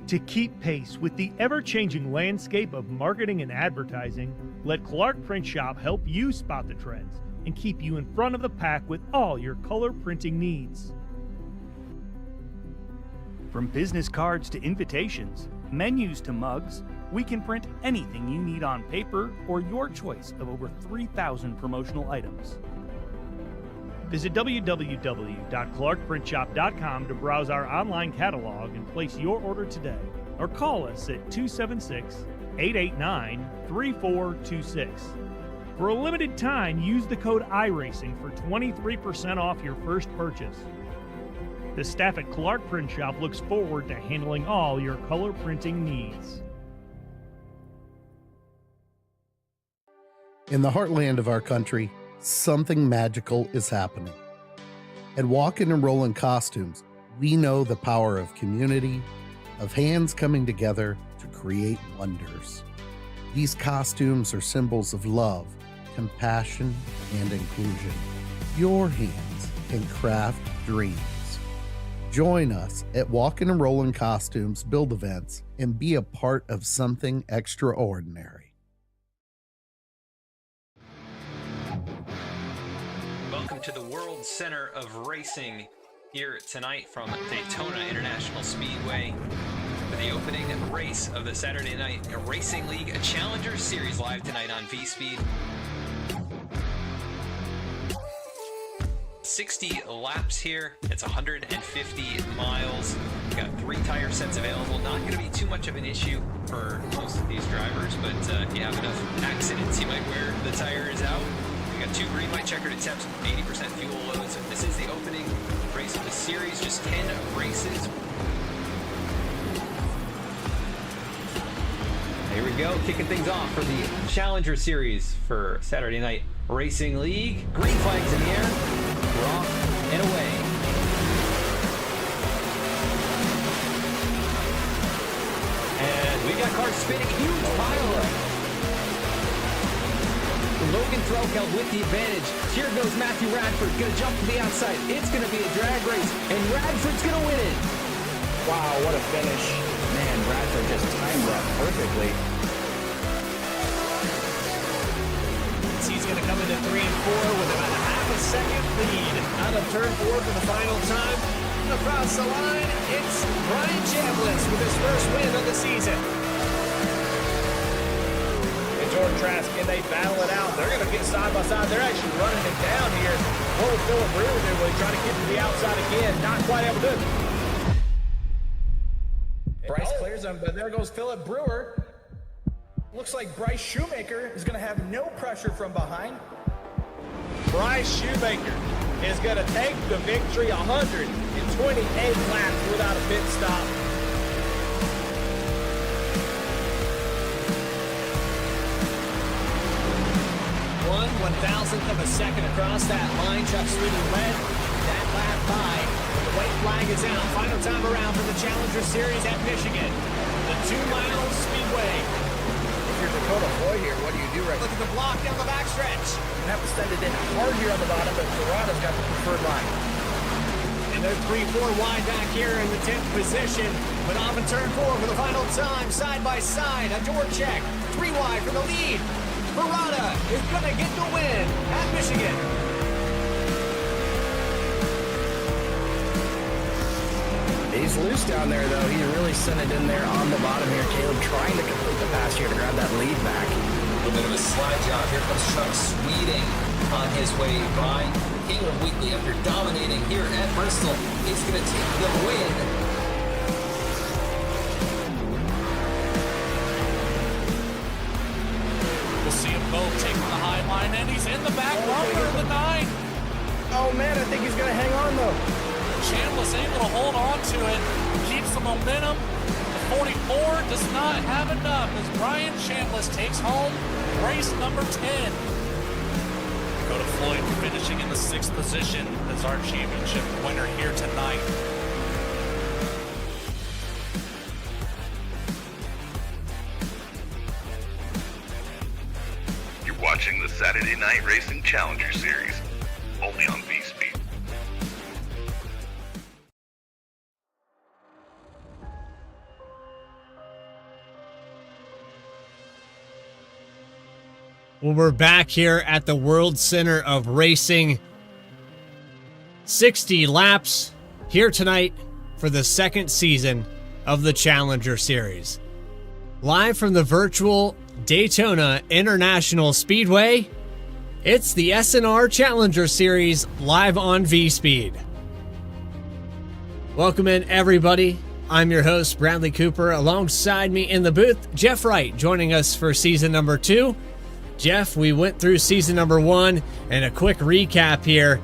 To keep pace with the ever-changing landscape of marketing and advertising, let Clark Print Shop help you spot the trends and keep you in front of the pack with all your color printing needs. From business cards to invitations, menus to mugs, we can print anything you need on paper or your choice of over 3,000 promotional items. Visit www.clarkprintshop.com to browse our online catalog and place your order today, or call us at 276-889-3426. For a limited time, use the code iRacing for 23% off your first purchase. The staff at Clark Print Shop looks forward to handling all your color printing needs. In the heartland of our country, something magical is happening. At Walkin' and Rollin' Costumes, we know the power of community, of hands coming together to create wonders. These costumes are symbols of love, compassion, and inclusion. Your hands can craft dreams. Join us at Walkin' and Rollin' Costumes build events and be a part of something extraordinary. Welcome to the World Center of Racing here tonight from Daytona International Speedway for the opening race of the Saturday Night Racing League Challenger Series, live tonight on V-Speed. 60 laps here. It's 150 miles. We've got 3 tire sets available. Not going to be too much of an issue for most of these drivers, but if you have enough accidents, you might wear the tires out. We got 2 green light checkered attempts, 80% fuel load. So this is the opening race of the series. Just 10 races. Here we go, kicking things off for the Challenger Series for Saturday Night Racing League. Green flags in the air. We're off and away. And we got cars spinning, huge pile up. Logan Threlkeld with the advantage. Here goes Matthew Radford, gonna jump to the outside. It's gonna be a drag race, and Radford's gonna win it. Wow, what a finish. Man, Radford just timed that perfectly. He's going to come into 3 and 4 with about a half a second lead. Out of turn 4 for the final time. Across the line, it's Brian Chambliss with his first win of the season. And Jordan Trask, can they battle it out? They're going to get side by side. They're actually running it down here. What will Philip Brewer do? Will he try to get to the outside again? Not quite able to do it. Bryce clears him, but there goes Philip Brewer. Looks like Bryce Shoemaker is going to have no pressure from behind. Bryce Shoemaker is going to take the victory, 128 laps without a pit stop. 1/1000th of a second across that line. Chuck Sweeney led that lap by. The white flag is out. Final time around for the Challenger Series at Michigan. The 2-mile speedway. If you're Dakota Floyd here, what do you do right Look at the block down the backstretch. You have to send it in hard here on the bottom, but Dorada's got the preferred line. And they're 3-4 wide back here in the 10th position. But off in turn 4 for the final time, side by side. A door check, 3 wide for the lead. Dorada is going to get the win at Michigan. He's loose down there, though. He really sent it in there on the bottom here. Caleb trying to complete the pass here to grab that lead back. A little bit of a slide job. Here comes Chuck Sweeting on his way by. Caleb Wheatley, after dominating here at Bristol, is going to take the win. We'll see them both taking the high line, and he's in the back bumper of the 9. Oh, man, I think he's going to hang on, though. Chambliss able to hold on to it, keeps the momentum. The 44 does not have enough as Brian Chambliss takes home race number 10. Dakota Floyd finishing in the 6th position as our championship winner here tonight. You're watching the Saturday Night Racing Challenger Series, only on V-Speed. Well, we're back here at the World Center of Racing. 60 laps here tonight for the second season of the Challenger Series. Live from the virtual Daytona International Speedway, it's the SNR Challenger Series live on V-Speed. Welcome in, everybody. I'm your host, Bradley Cooper. Alongside me in the booth, Jeff Wright, joining us for season number 2. Jeff, we went through season number 1, and a quick recap here.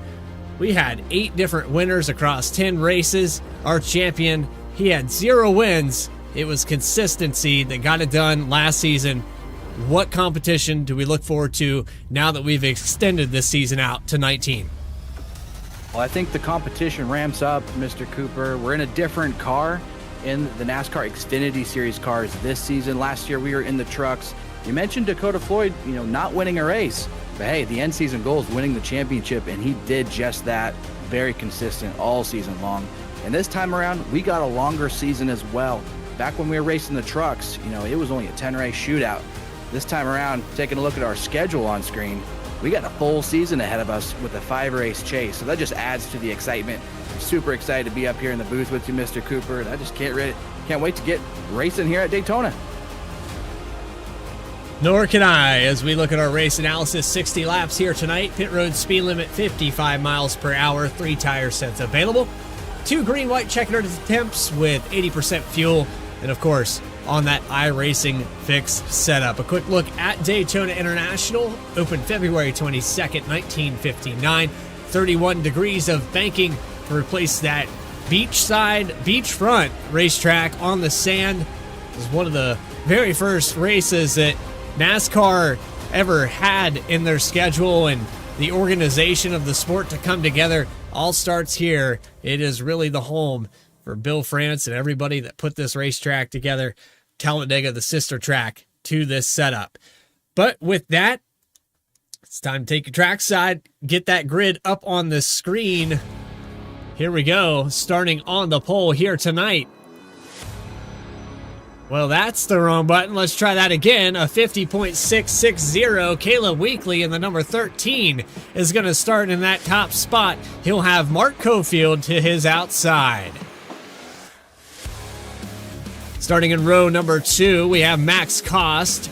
We had 8 different winners across 10 races. Our champion, he had 0 wins. It was consistency that got it done last season. What competition do we look forward to now that we've extended this season out to 19? Well, I think the competition ramps up, Mr. Cooper. We're in a different car in the NASCAR Xfinity Series cars this season. Last year, we were in the trucks. You mentioned Dakota Floyd, not winning a race. But hey, the end season goal is winning the championship, and he did just that. Very consistent all season long. And this time around, we got a longer season as well. Back when we were racing the trucks, it was only a 10-race shootout. This time around, taking a look at our schedule on screen, we got a full season ahead of us with a 5-race chase. So that just adds to the excitement. I'm super excited to be up here in the booth with you, Mr. Cooper. And I just can't wait to get racing here at Daytona. Nor can I, as we look at our race analysis. 60 laps here tonight. Pit road speed limit 55 miles per hour. 3 tire sets available. 2 green-white checkered attempts with 80% fuel. And of course, on that iRacing fix setup. A quick look at Daytona International. Opened February 22nd, 1959. 31 degrees of banking to replace that beachfront racetrack on the sand. It was one of the very first races that NASCAR ever had in their schedule, and the organization of the sport to come together all starts here. It is really the home for Bill France and everybody that put this racetrack together. Talladega, the sister track to this setup. But with that, it's time to take your trackside, get that grid up on the screen. Here we go, starting on the pole here tonight. Well, that's the wrong button. Let's try that again. A 50.660. Caleb Weekly in the number 13 is going to start in that top spot. He'll have Mark Cofield to his outside. Starting in row number 2, we have Max Cost.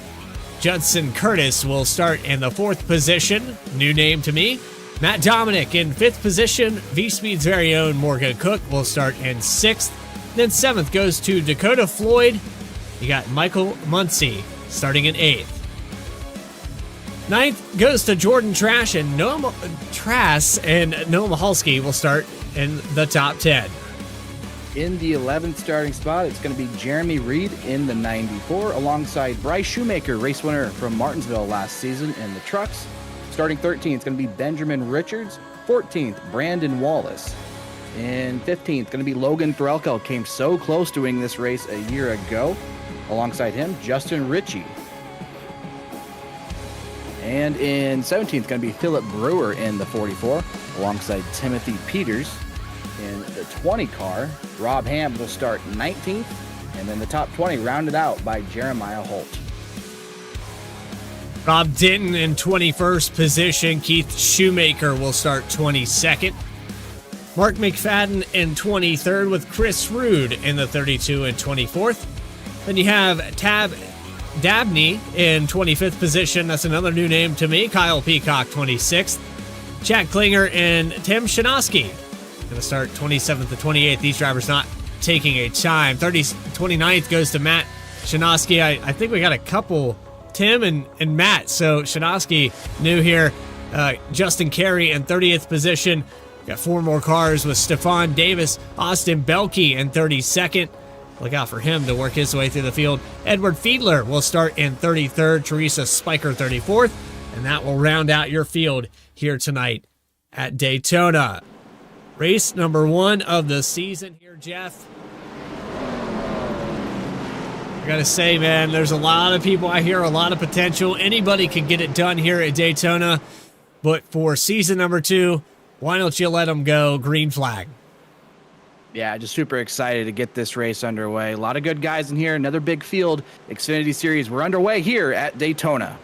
Judson Curtis will start in the 4th position. New name to me. Matt Dominic in 5th position. V-Speed's very own Morgan Cook will start in 6th. Then 7th goes to Dakota Floyd. You got Michael Muncie starting in 8th. 9th goes to Jordan Trash, and Noah Mahalski will start in the top 10. In the 11th starting spot, it's going to be Jeremy Reed in the 94, alongside Bryce Shoemaker, race winner from Martinsville last season in the trucks. Starting 13th, it's going to be Benjamin Richards. 14th, Brandon Wallace. And 15th, going to be Logan Threlkel. Came so close to winning this race a year ago. Alongside him, Justin Ritchie. And in 17th, going to be Philip Brewer in the 44, alongside Timothy Peters. In the 20 car, Rob Ham will start 19th, and then the top 20 rounded out by Jeremiah Holt. Rob Denton in 21st position. Keith Shoemaker will start 22nd. Mark McFadden in 23rd with Chris Rude in the 32 and 24th. Then you have Tab Dabney in 25th position. That's another new name to me. Kyle Peacock 26th. Chad Klinger and Tim Shanoski going to start 27th to 28th. These drivers not taking a time. 29th goes to Matt Shanoski. I think we got a couple, Tim and Matt. So Shanoski new here. Justin Carey in 30th position. Got 4 more cars with Stephon Davis, Austin Belkey in 32nd. Look out for him to work his way through the field. Edward Fiedler will start in 33rd. Teresa Spiker 34th. And that will round out your field here tonight at Daytona. Race number 1 of the season here, Jeff. I gotta say, man, there's a lot of people out here, a lot of potential. Anybody can get it done here at Daytona. But for season number 2, why don't you let them go green flag? Yeah, just super excited to get this race underway. A lot of good guys in here. Another big field. Xfinity Series, we're underway here at Daytona.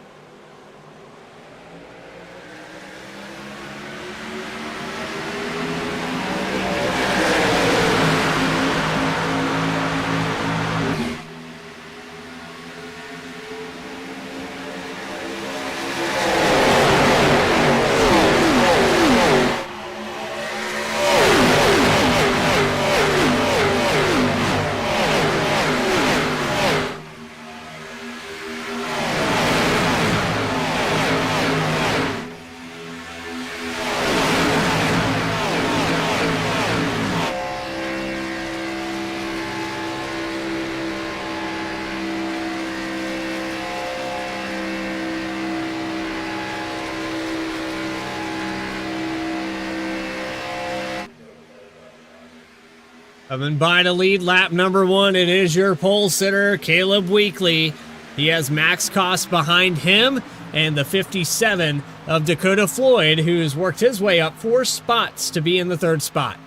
Coming by to lead lap number 1, it is your pole sitter, Caleb Weekly. He has Max Koss behind him and the 57 of Dakota Floyd, who's worked his way up 4 spots to be in the 3rd spot.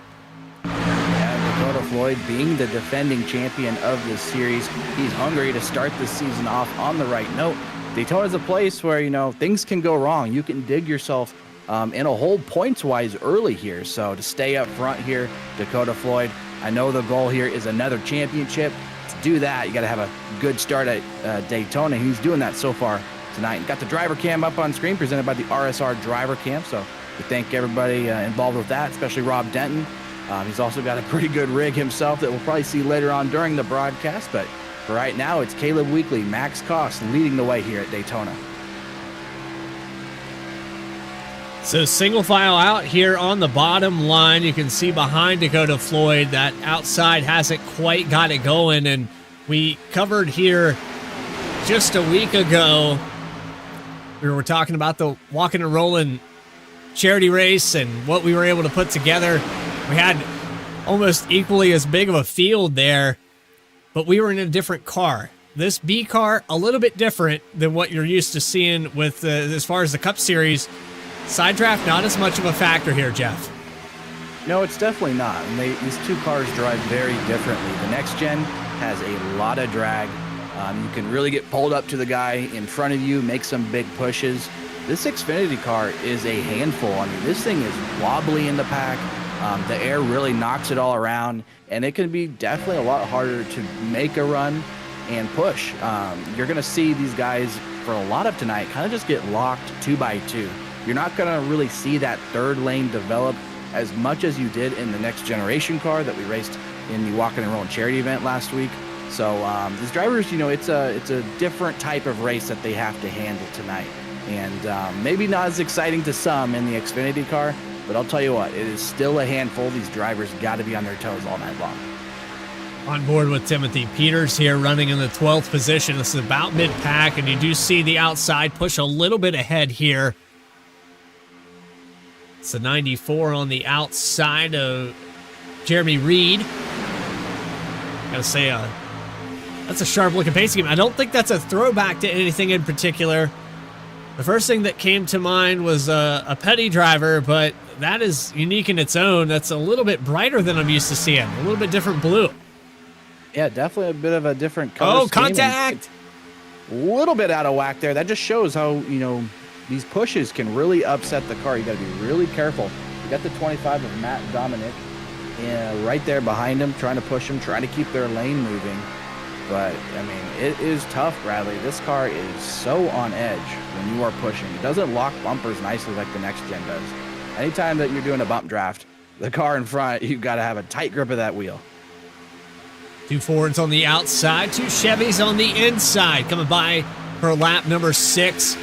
Yeah, Dakota Floyd being the defending champion of this series. He's hungry to start this season off on the right note. Daytona's a place where, things can go wrong. You can dig yourself in a hole points-wise early here. So to stay up front here, Dakota Floyd, I know the goal here is another championship. To do that, you got to have a good start at Daytona. He's doing that so far tonight. Got the driver cam up on screen, presented by the RSR Driver Cam. So we thank everybody involved with that, especially Rob Denton. He's also got a pretty good rig himself that we'll probably see later on during the broadcast. But for right now, it's Caleb Weekly, Max Koss leading the way here at Daytona. So single file out here on the bottom line. You can see behind Dakota Floyd that outside hasn't quite got it going. And we covered here just a week ago, we were talking about the Walking and Rolling charity race and what we were able to put together. We had almost equally as big of a field there, but we were in a different car. This B car, a little bit different than what you're used to seeing with as far as the Cup Series. Side draft, not as much of a factor here, Jeff. No, it's definitely not. And these 2 cars drive very differently. The next gen has a lot of drag. You can really get pulled up to the guy in front of you, make some big pushes. This Xfinity car is a handful. I mean, this thing is wobbly in the pack. The air really knocks it all around, and it can be definitely a lot harder to make a run and push. You're going to see these guys for a lot of tonight kind of just get locked 2 by 2. You're not going to really see that 3rd lane develop as much as you did in the next generation car that we raced in the Walking and Rolling charity event last week. So these drivers, it's a different type of race that they have to handle tonight. And maybe not as exciting to some in the Xfinity car, but I'll tell you what, it is still a handful. These drivers got to be on their toes all night long. On board with Timothy Peters here, running in the 12th position. This is about mid-pack, and you do see the outside push a little bit ahead here. It's a 94 on the outside of Jeremy Reed. Gotta say, that's a sharp-looking pace scheme. I don't think that's a throwback to anything in particular. The first thing that came to mind was a Petty driver, but that is unique in its own. That's a little bit brighter than I'm used to seeing. A little bit different blue. Yeah, definitely a bit of a different color scheme. Contact! A little bit out of whack there. That just shows how, these pushes can really upset the car. You got to be really careful. You got the 25 of Matt Dominic right there behind him, trying to push him, trying to keep their lane moving. But, I mean, it is tough, Bradley. This car is so on edge when you are pushing. It doesn't lock bumpers nicely like the next gen does. Anytime that you're doing a bump draft, the car in front, you've got to have a tight grip of that wheel. 2 Fords on the outside, 2 Chevys on the inside. Coming by for lap number 6.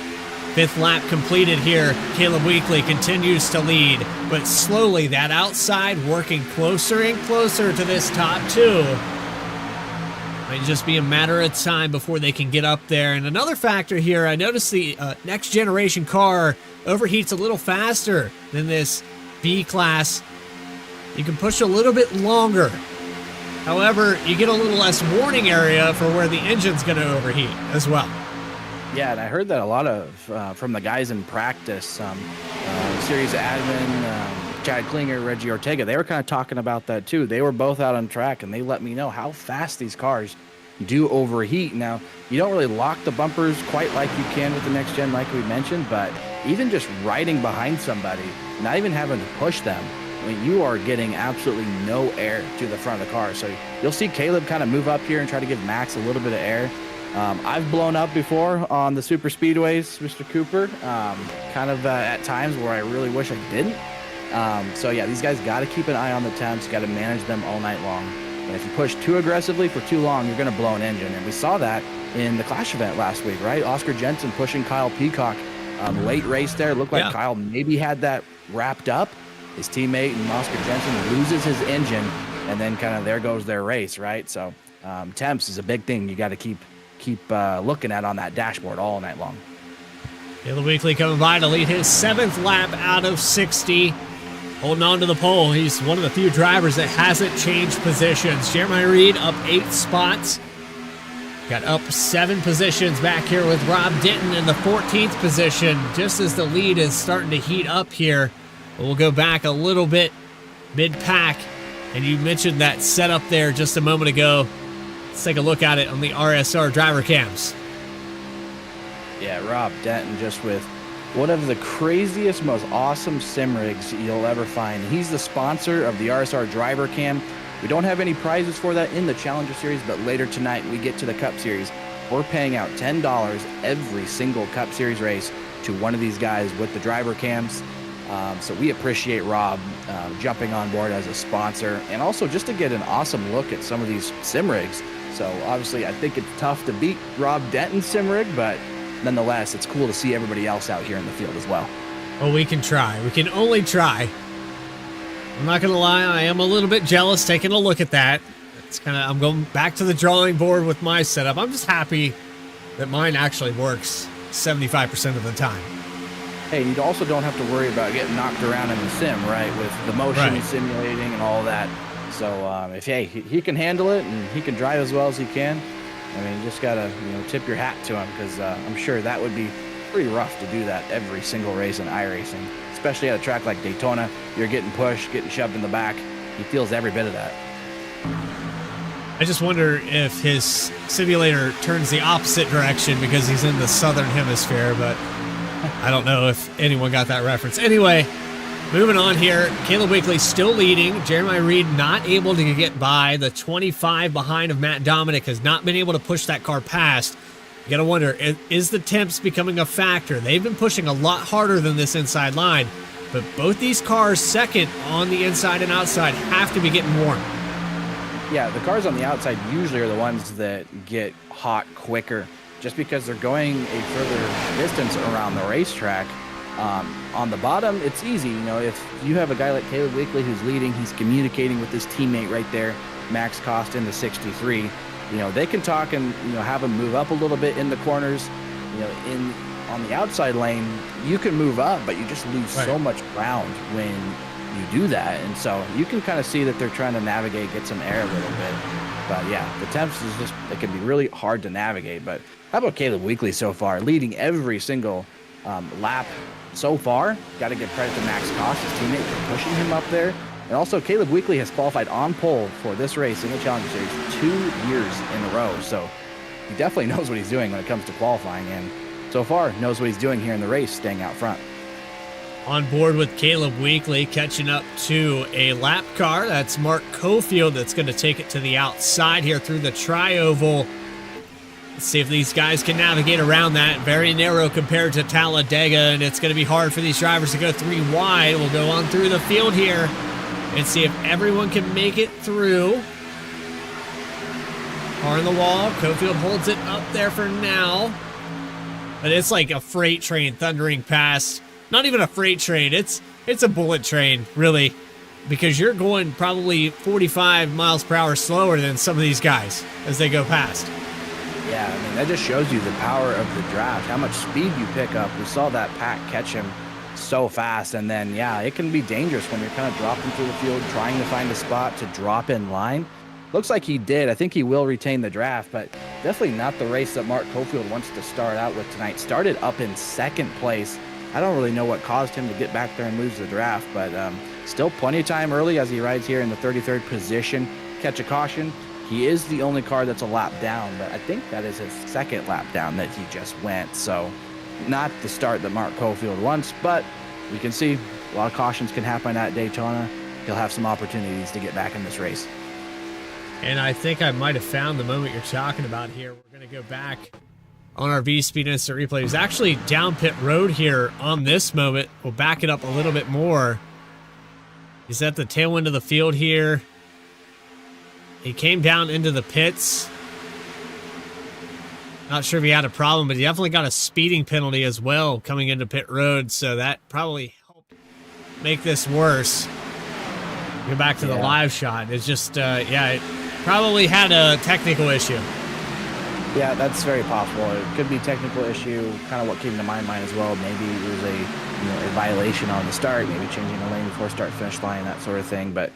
5th lap completed here. Caleb Weekly continues to lead, but slowly that outside working closer and closer to this top 2. Might just be a matter of time before they can get up there. And another factor here, I noticed the next generation car overheats a little faster than this B class. You can push a little bit longer. However, you get a little less warning area for where the engine's going to overheat as well. Yeah, and I heard that a lot of from the guys in practice, series admin, Chad Klinger, Reggie Ortega, they were kind of talking about that too. They were both out on track, and they let me know how fast these cars do overheat. Now, you don't really lock the bumpers quite like you can with the next gen, like we mentioned, but even just riding behind somebody, not even having to push them, I mean, you are getting absolutely no air to the front of the car. So you'll see Caleb kind of move up here and try to give Max a little bit of air. I've blown up before on the super speedways, Mr. Cooper, at times where I really wish I didn't. So yeah, these guys got to keep an eye on the temps, got to manage them all night long. And if you push too aggressively for too long, you're going to blow an engine. And we saw that in the Clash event last week, right? Oscar Jensen pushing Kyle Peacock late race there. It looked like Kyle maybe had that wrapped up. His teammate and Oscar Jensen loses his engine, and then kind of there goes their race, right? So temps is a big thing you got to keep looking at on that dashboard all night long. Caleb Weekly coming by to lead his 7th lap out of 60. holding on to the pole. He's one of the few drivers that hasn't changed positions. Jeremiah Reed up 8 spots. Got up 7 positions back here with Rob Denton in the 14th position, just as the lead is starting to heat up here. We'll go back a little bit mid-pack, and you mentioned that setup there just a moment ago. Let's take a look at it on the RSR Driver Cams. Yeah, Rob Denton just with one of the craziest, most awesome sim rigs you'll ever find. He's the sponsor of the RSR Driver Cam. We don't have any prizes for that in the Challenger Series, but later tonight we get to the Cup Series. We're paying out $10 every single Cup Series race to one of these guys with the driver cams. So we appreciate Rob jumping on board as a sponsor, and also just to get an awesome look at some of these sim rigs. So obviously I think it's tough to beat Rob Denton's sim rig, but nonetheless, it's cool to see everybody else out here in the field as well. Oh, we can try. We can only try. I'm not going to lie, I am a little bit jealous taking a look at that. It's kind of, I'm going back to the drawing board with my setup. I'm just happy that mine actually works 75% of the time. Hey, you also don't have to worry about getting knocked around in the sim, right? With the motion simulating and all that. So if he can handle it and he can drive as well as he can, I mean, you just gotta tip your hat to him, because I'm sure that would be pretty rough to do that every single race in iRacing, especially at a track like Daytona. You're getting pushed, getting shoved in the back. He feels every bit of that. I just wonder if his simulator turns the opposite direction because he's in the southern hemisphere, but I don't know if anyone got that reference. Anyway, moving on here, Caleb Weekly still leading. Jeremiah Reed not able to get by. The 25 behind of Matt Dominic has not been able to push that car past. You got to wonder, is the temps becoming a factor? They've been pushing a lot harder than this inside line, but both these cars second on the inside and outside have to be getting warm. Yeah, the cars on the outside usually are the ones that get hot quicker, just because they're going a further distance around the racetrack. On the bottom, it's easy. If you have a guy like Caleb Weekly who's leading, he's communicating with his teammate right there, Max Costa in the 63. They can talk and have him move up a little bit in the corners. On the outside lane, you can move up, but you just lose so much ground when you do that. And so you can kind of see that they're trying to navigate, get some air a little bit. But yeah, the temps is just, it can be really hard to navigate. But how about Caleb Weekly so far, leading every single lap so far? Got to give credit to Max Koss, his teammate, for pushing him up there. And also, Caleb Weekly has qualified on pole for this race in the Challenger Series 2 years in a row. So he definitely knows what he's doing when it comes to qualifying, and so far knows what he's doing here in the race, staying out front. On board with Caleb Weekly, catching up to a lap car. That's Mark Cofield that's going to take it to the outside here through the tri-oval. Let's see if these guys can navigate around that. Very narrow compared to Talladega, and it's going to be hard for these drivers to go 3 wide. We'll go on through the field here and see if everyone can make it through. Car on the wall. Cofield holds it up there for now. But it's like a freight train thundering past. Not even a freight train. It's a bullet train, really, because you're going probably 45 miles per hour slower than some of these guys as they go past. Yeah, I mean, that just shows you the power of the draft, how much speed you pick up. We saw that pack catch him so fast, and then, yeah, it can be dangerous when you're kind of dropping through the field, trying to find a spot to drop in line. Looks like he did. I think he will retain the draft, but definitely not the race that Mark Cofield wants to start out with tonight. Started up in 2nd place. I don't really know what caused him to get back there and lose the draft, but still plenty of time early as he rides here in the 33rd position. Catch a caution. He is the only car that's a lap down, but I think that is his 2nd lap down that he just went. So not the start that Mark Cofield wants, but we can see a lot of cautions can happen at Daytona. He'll have some opportunities to get back in this race. And I think I might have found the moment you're talking about here. We're going to go back on our V-Speed Instant Replay. He's actually down pit road here on this moment. We'll back it up a little bit more. He's at the tail end of the field here. He came down into the pits. Not sure if he had a problem, but he definitely got a speeding penalty as well coming into pit road, so that probably helped make this worse. Go back to the live shot. It's just, it probably had a technical issue. Yeah, that's very possible. It could be technical issue, kind of what came to my mind as well. Maybe it was a violation on the start, maybe changing the lane before start-finish line, that sort of thing. But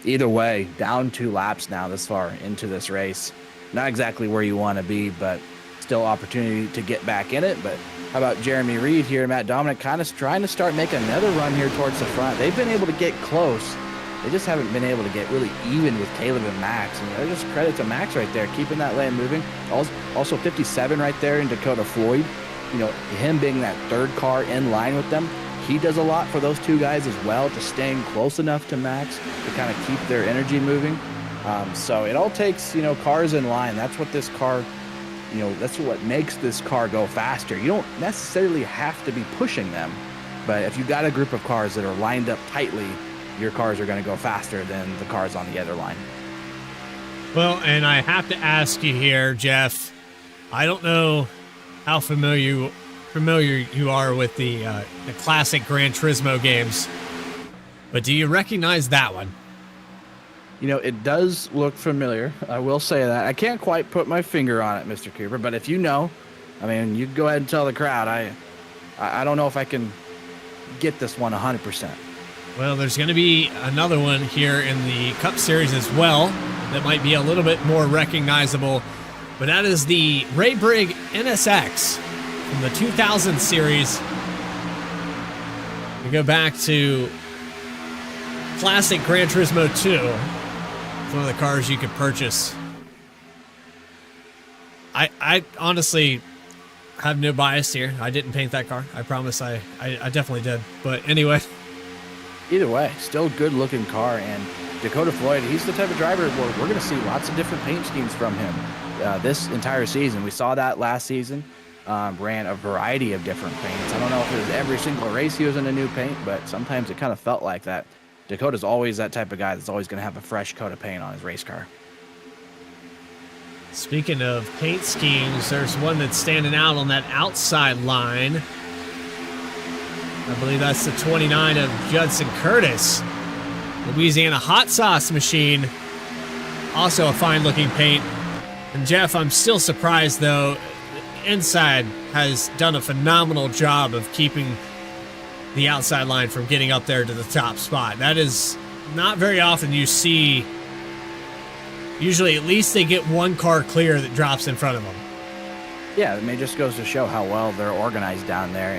either way, down 2 laps now this far into this race. Not exactly where you want to be, but still opportunity to get back in it. But how about Jeremy Reed here, Matt Dominic, kind of trying to start making another run here towards the front. They've been able to get close. They just haven't been able to get really even with Caleb and Max. And just credit to Max right there, keeping that lane moving. Also 57 right there in Dakota Floyd. Him being that 3rd car in line with them, he does a lot for those 2 guys as well, just staying close enough to Max to kind of keep their energy moving. So it all takes, cars in line. That's what this car, that's what makes this car go faster. You don't necessarily have to be pushing them, but if you've got a group of cars that are lined up tightly, your cars are going to go faster than the cars on the other line. Well, and I have to ask you here, Jeff, I don't know how familiar you are with the classic Gran Turismo games, but do you recognize that one? It does look familiar. I will say that. I can't quite put my finger on it, Mr. Cooper, but if you know, you can go ahead and tell the crowd. I don't know if I can get this one 100%. Well, there's going to be another one here in the Cup Series as well that might be a little bit more recognizable, but that is the Ray Brigg NSX from the 2000 series. We go back to classic Gran Turismo 2. It's one of the cars you could purchase. I honestly have no bias here. I didn't paint that car. I promise I definitely did. But anyway. Either way, still a good-looking car, and Dakota Floyd, he's the type of driver where we're going to see lots of different paint schemes from him this entire season. We saw that last season, ran a variety of different paints. I don't know if it was every single race he was in a new paint, but sometimes it kind of felt like that. Dakota's always that type of guy that's always going to have a fresh coat of paint on his race car. Speaking of paint schemes, there's one that's standing out on that outside line. I believe that's the 29 of Judson Curtis. Louisiana Hot Sauce Machine. Also a fine-looking paint. And Jeff, I'm still surprised, though. Inside has done a phenomenal job of keeping the outside line from getting up there to the top spot. That is not very often you see. Usually at least they get one car clear that drops in front of them. Yeah, it just goes to show how well they're organized down there.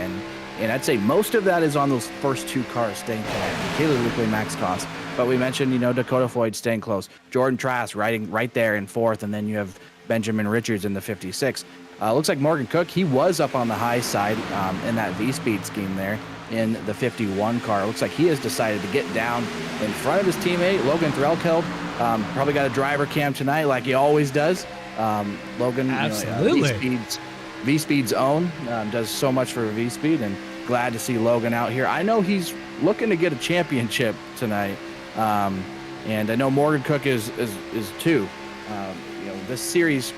And I'd say most of that is on those first 2 cars staying connected. Caleb Lukley, Max Koss. But we mentioned, Dakota Floyd staying close. Jordan Trask riding right there in 4th. And then you have Benjamin Richards in the 56. Looks like Morgan Cook, he was up on the high side in that V-Speed scheme there in the 51 car. Looks like he has decided to get down in front of his teammate, Logan Threlkeld. Probably got a driver cam tonight like he always does. Logan, absolutely. V-Speed's own, does so much for V-Speed, and glad to see Logan out here. I know he's looking to get a championship tonight, and I know Morgan Cook is too. This series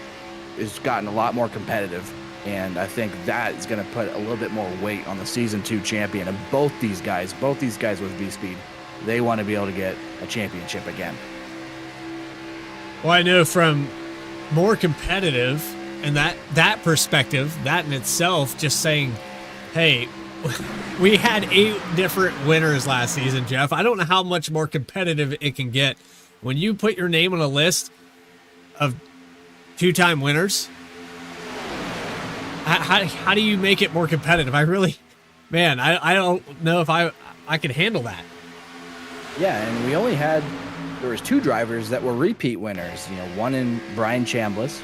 has gotten a lot more competitive, and I think that is going to put a little bit more weight on the Season 2 champion. And both these guys with V-Speed, they want to be able to get a championship again. Well, I know from more competitive and that perspective, that in itself, just saying, hey, we had 8 different winners last season, Jeff. I don't know how much more competitive it can get. When you put your name on a list of 2-time winners, how do you make it more competitive? I don't know if I could handle that. Yeah, and we only had, there was 2 drivers that were repeat winners. One in Brian Chambliss,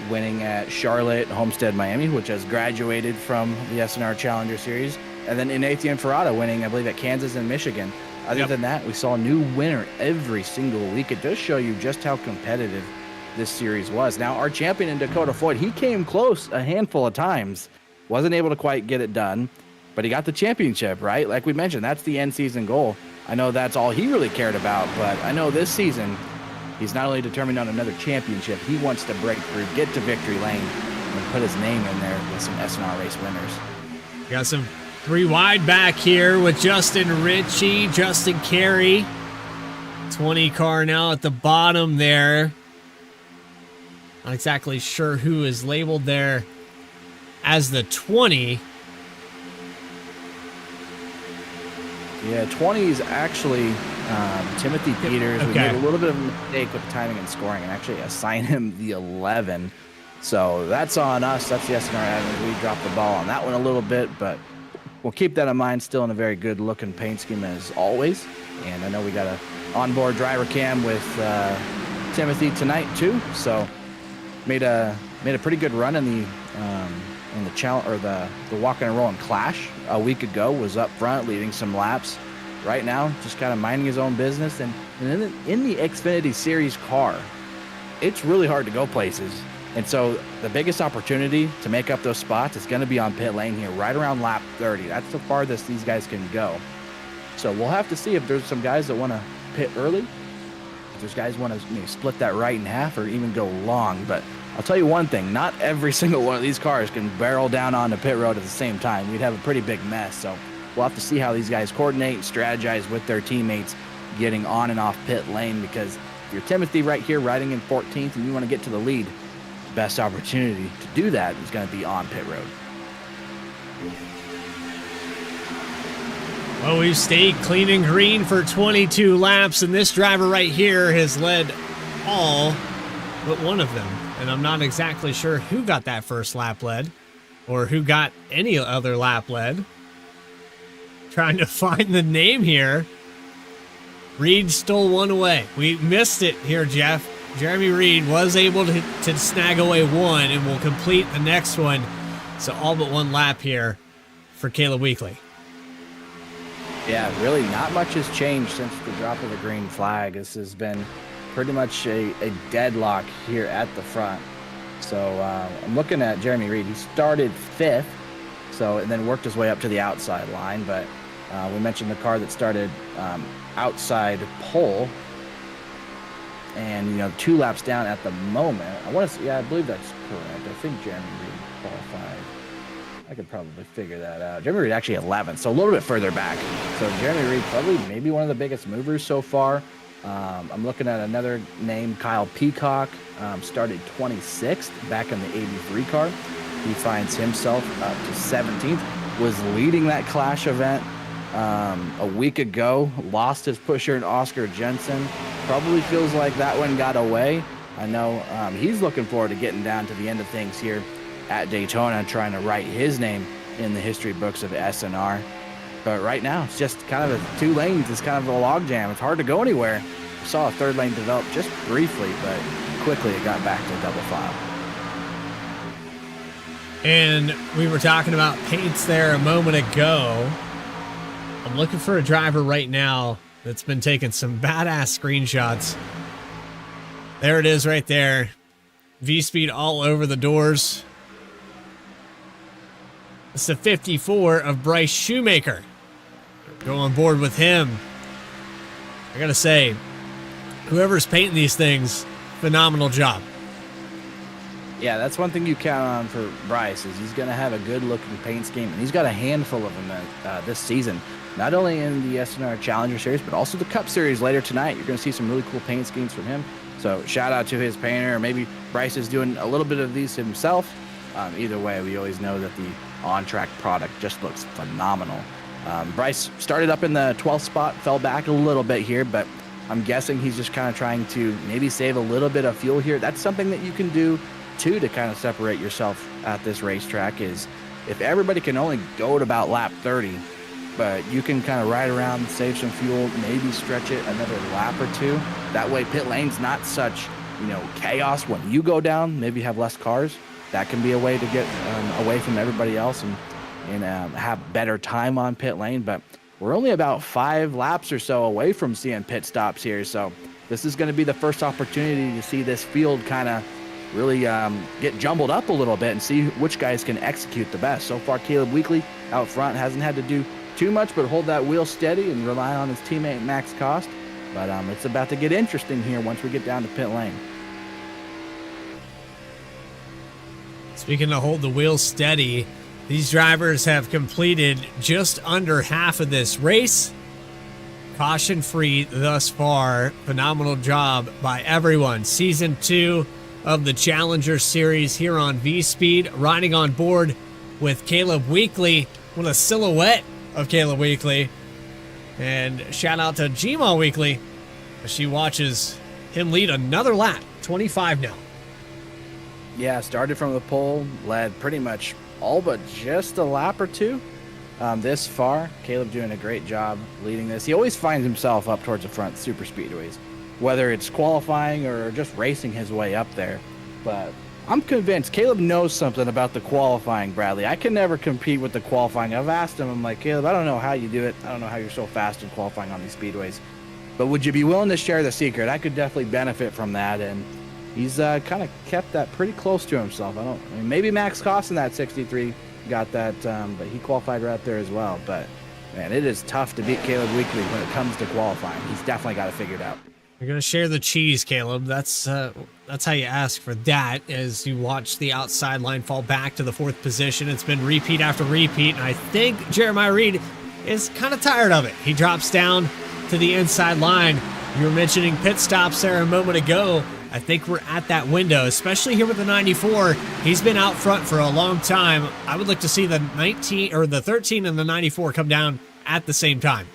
winning at Charlotte, Homestead, Miami, which has graduated from the SNR Challenger Series. And then Nathan Ferrata winning, I believe, at Kansas and Michigan. Other than that, we saw a new winner every single week. It does show you just how competitive this series was. Now, our champion in Dakota Floyd, he came close a handful of times. Wasn't able to quite get it done, but he got the championship, right? Like we mentioned, that's the end season goal. I know that's all he really cared about, but I know this season, he's not only determined on another championship, he wants to break through, get to victory lane, and put his name in there with some SNR race winners. Got some 3 wide back here with Justin Ritchie, Justin Carey. 20 car now at the bottom there. Not exactly sure who is labeled there as the 20. Yeah, 20 is actually Timothy Peters. We made a little bit of a mistake with timing and scoring and actually assign him the 11. So that's on us. That's the SNR admin. We dropped the ball on that one a little bit, but we'll keep that in mind. Still in a very good looking paint scheme as always. And I know we got a onboard driver cam with Timothy tonight too. So made a pretty good run in the challenge, or the walking and rolling clash a week ago. Was up front leading some laps. Right now just kind of minding his own business. And in the Xfinity Series car, it's really hard to go places. And so the biggest opportunity to make up those spots is going to be on pit lane here, right around lap 30. That's the farthest these guys can go. So we'll have to see if there's some guys that want to pit early, if there's guys want to split that right in half or even go long. But I'll tell you one thing, not every single one of these cars can barrel down onto pit road at the same time. We'd have a pretty big mess. So we'll have to see how these guys coordinate and strategize with their teammates getting on and off pit lane, because if you're Timothy right here riding in 14th and you want to get to the lead, best opportunity to do that is going to be on pit road. Well, we've stayed clean and green for 22 laps, and this driver right here has led all but one of them. And I'm not exactly sure who got that first lap led or who got any other lap led. Trying to find the name here. Reed stole one away. We missed it here, Jeff. Jeremy Reed was able to snag away one and will complete the next one. So all but one lap here for Caleb Weekly. Yeah, really not much has changed since the drop of the green flag. This has been pretty much a deadlock here at the front. So I'm looking at Jeremy Reed. He started 5th, and then worked his way up to the outside line. But we mentioned the car that started outside pole. And, 2 laps down at the moment. I believe that's correct. I think Jeremy Reed qualified. I could probably figure that out. Jeremy Reed actually 11th, so a little bit further back. So Jeremy Reed probably maybe one of the biggest movers so far. I'm looking at another name, Kyle Peacock, started 26th back in the 83 car. He finds himself up to 17th, was leading that Clash event a week ago, lost his pusher in Oscar Jensen. Probably feels like that one got away. I know he's looking forward to getting down to the end of things here at Daytona, trying to write his name in the history books of SNR. But right now, it's just kind of 2 lanes. It's kind of a logjam. It's hard to go anywhere. We saw a 3rd lane develop just briefly, but quickly it got back to double file. And we were talking about paints there a moment ago. I'm looking for a driver right now that's been taking some badass screenshots. There it is right there. V-speed all over the doors. It's the 54 of Bryce Shoemaker. Go on board with him. I gotta say, whoever's painting these things, phenomenal job. Yeah, that's one thing you count on for Bryce, is he's going to have a good-looking paint scheme, and he's got a handful of them this season. Not only in the SNR Challenger Series, but also the Cup Series later tonight. You're going to see some really cool paint schemes from him. So shout out to his painter, or maybe Bryce is doing a little bit of these himself. Either way, we always know that the on-track product just looks phenomenal. Bryce started up in the 12th spot, fell back a little bit here, but I'm guessing he's just kind of trying to maybe save a little bit of fuel here. That's something that you can do too to kind of separate yourself at this racetrack, is if everybody can only go to about lap 30, but you can kind of ride around, save some fuel, maybe stretch it another lap or 2. That way pit lane's not such, chaos when you go down, maybe have less cars. That can be a way to get away from everybody else and have better time on pit lane. But we're only about 5 laps or so away from seeing pit stops here. So this is going to be the first opportunity to see this field kind of really get jumbled up a little bit and see which guys can execute the best. So far, Caleb Weekly out front hasn't had to do too much but hold that wheel steady and rely on his teammate Max Cost. But it's about to get interesting here once we get down to pit lane. Speaking of hold the wheel steady, these drivers have completed just under half of this race. Caution free thus far. Phenomenal job by everyone. Season 2 of the Challenger Series here on V-Speed, riding on board with Caleb Weekly. What a silhouette of Caleb Weekly. And shout out to Gma Weekly as she watches him lead another lap, 25 now. Yeah, started from the pole, led pretty much all but just a lap or two this far. Caleb doing a great job leading this. He always finds himself up towards the front super speedways, whether it's qualifying or just racing his way up there. But I'm convinced Caleb knows something about the qualifying, Bradley. I can never compete with the qualifying. I've asked him, I'm like, Caleb, I don't know how you do it. I don't know how you're so fast in qualifying on these speedways. But would you be willing to share the secret? I could definitely benefit from that. And he's kind of kept that pretty close to himself. I mean, maybe Max Cost in that 63 got that, but he qualified right there as well. But, man, it is tough to beat Caleb Weekly when it comes to qualifying. He's definitely got it figured out. You're going to share the cheese, Caleb. That's how you ask for that as you watch the outside line fall back to the 4th position. It's been repeat after repeat, and I think Jeremiah Reed is kind of tired of it. He drops down to the inside line. You were mentioning pit stops there a moment ago. I think we're at that window, especially here with the 94. He's been out front for a long time. I would look to see the 19 or the 13 and the 94 come down at the same time.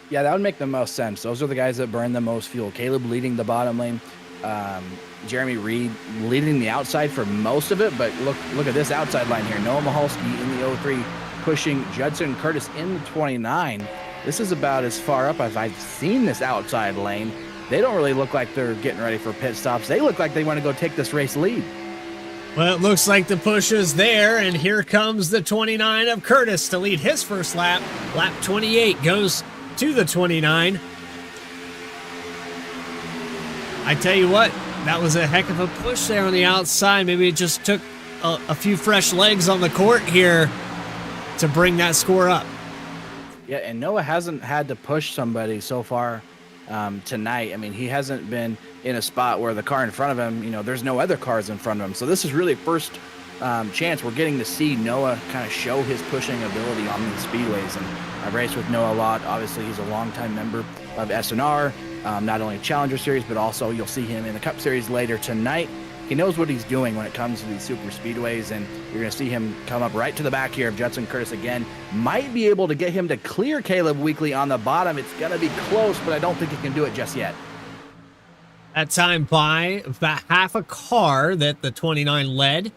Yeah, that would make the most sense. Those are the guys that burn the most fuel. Caleb leading the bottom lane. Jeremy Reed leading the outside for most of it, but look at this outside line here. Noah Mahalski in the 03, pushing Judson Curtis in the 29. This is about as far up as I've seen this outside lane. They don't really look like they're getting ready for pit stops. They look like they want to go take this race lead. Well, it looks like the push is there, and here comes the 29 of Curtis to lead his first lap. Lap 28 goes to the 29. I tell you what, that was a heck of a push there on the outside. Maybe it just took a few fresh legs on the court here to bring that score up. Yeah, and Noah hasn't had to push somebody so far tonight. I mean, he hasn't been in a spot where the car in front of him, there's no other cars in front of him. So this is really first chance we're getting to see Noah kind of show his pushing ability on these speedways. And I've raced with Noah a lot. Obviously, he's a longtime member of SNR, not only Challenger Series, but also you'll see him in the Cup Series later tonight. He knows what he's doing when it comes to these super speedways, and you're going to see him come up right to the back here of Judson Curtis again. Might be able to get him to clear Caleb Weekly on the bottom. It's going to be close, but I don't think he can do it just yet. That time by about half a car that the 29 led.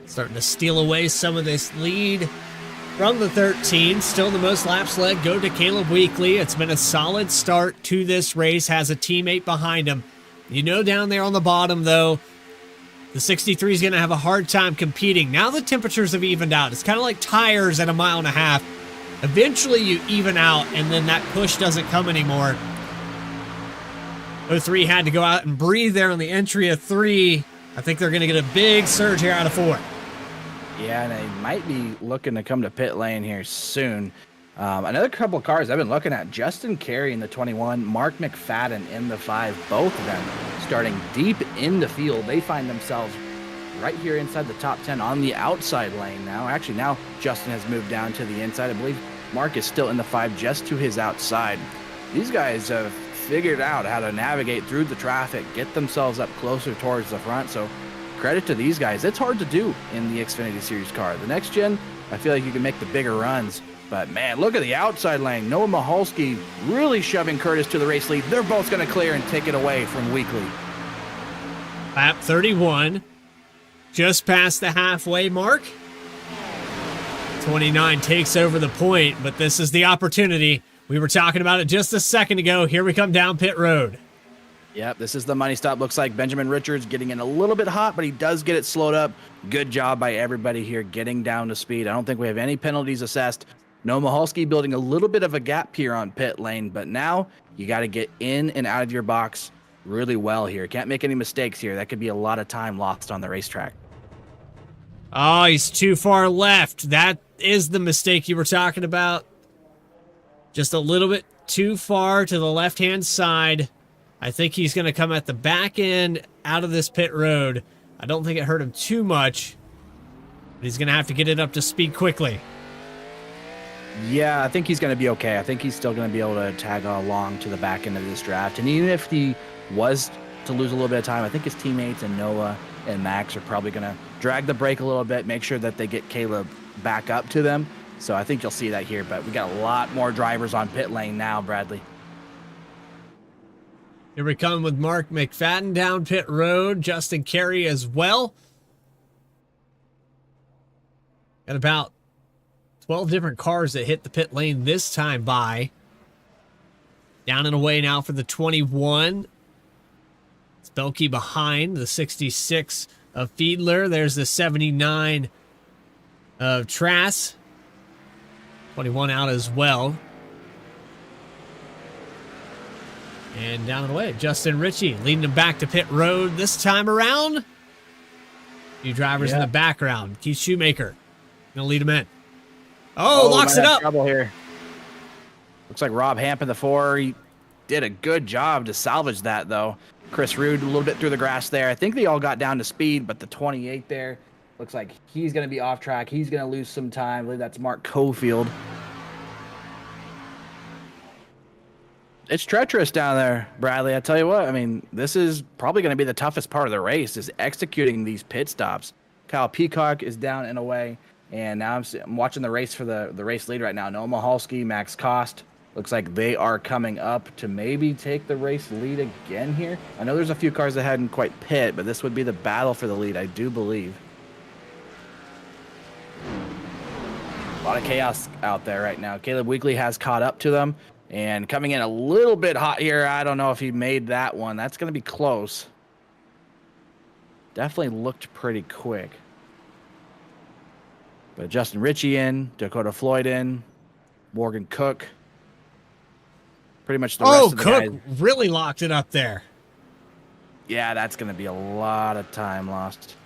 Starting to steal away some of this lead from the 13. Still the most laps led go to Caleb Weekly. It's been a solid start to this race. Has a teammate behind him. Down there on the bottom, though, the 63 is going to have a hard time competing. Now the temperatures have evened out. It's kind of like tires at a mile and a half. Eventually you even out, and then that push doesn't come anymore. 03 had to go out and breathe there on the entry of 3. I think they're going to get a big surge here out of 4. Yeah, and they might be looking to come to pit lane here soon. Another couple of cars I've been looking at, Justin Carey in the 21, Mark McFadden in the 5, both of them starting deep in the field. They find themselves right here inside the top 10 on the outside lane now. Actually, now Justin has moved down to the inside. I believe Mark is still in the 5 just to his outside. These guys have figured out how to navigate through the traffic, get themselves up closer towards the front. So credit to these guys. It's hard to do in the Xfinity Series car. The next gen, I feel like you can make the bigger runs. But, man, look at the outside lane. Noah Mahalski really shoving Curtis to the race lead. They're both going to clear and take it away from Weekly. Lap 31, just past the halfway mark. 29 takes over the point, but this is the opportunity. We were talking about it just a second ago. Here we come down pit road. Yep, this is the money stop. Looks like Benjamin Richards getting in a little bit hot, but he does get it slowed up. Good job by everybody here getting down to speed. I don't think we have any penalties assessed. Noah Mahalski building a little bit of a gap here on pit lane, but now you got to get in and out of your box really well here. Can't make any mistakes here. That could be a lot of time lost on the racetrack. Oh, he's too far left. That is the mistake you were talking about. Just a little bit too far to the left-hand side. I think he's going to come at the back end out of this pit road. I don't think it hurt him too much, but he's going to have to get it up to speed quickly. Yeah, I think he's going to be okay. I think he's still going to be able to tag along to the back end of this draft. And even if he was to lose a little bit of time. I think his teammates and Noah and Max are probably going to drag the brake a little bit, make sure that they get Caleb back up to them. So I think you'll see that here, but we got a lot more drivers on pit lane now, Bradley. Here we come with Mark McFadden down pit road. Justin Carey as well. Got about 12 different cars that hit the pit lane this time by. Down and away now for the 21. It's Belkey behind the 66 of Fiedler. There's the 79 of Trass. 21 out as well. And down and away, Justin Ritchie leading them back to pit road this time around. Few drivers in the background. Keith Shoemaker gonna lead them in. Oh, locks it up. Trouble here. Looks like Rob Hamp in the 4. He did a good job to salvage that, though. Chris Rude a little bit through the grass there. I think they all got down to speed, but the 28 there looks like he's going to be off track. He's going to lose some time. I believe that's Mark Cofield. It's treacherous down there, Bradley. I tell you what, I mean, this is probably going to be the toughest part of the race, is executing these pit stops. Kyle Peacock is down and away, and now I'm watching the race for the race lead right now. Noah Mahalski, Max Kost. Looks like they are coming up to maybe take the race lead again here. I know there's a few cars that hadn't quite pit, but this would be the battle for the lead, I do believe. A lot of chaos out there right now. Caleb Weekly has caught up to them, and coming in a little bit hot here. I don't know if he made that one. That's going to be close. Definitely looked pretty quick. But Justin Ritchie in, Dakota Floyd in, Morgan Cook. Pretty much the rest of the guys. Cook really locked it up there. Yeah, that's going to be a lot of time lost.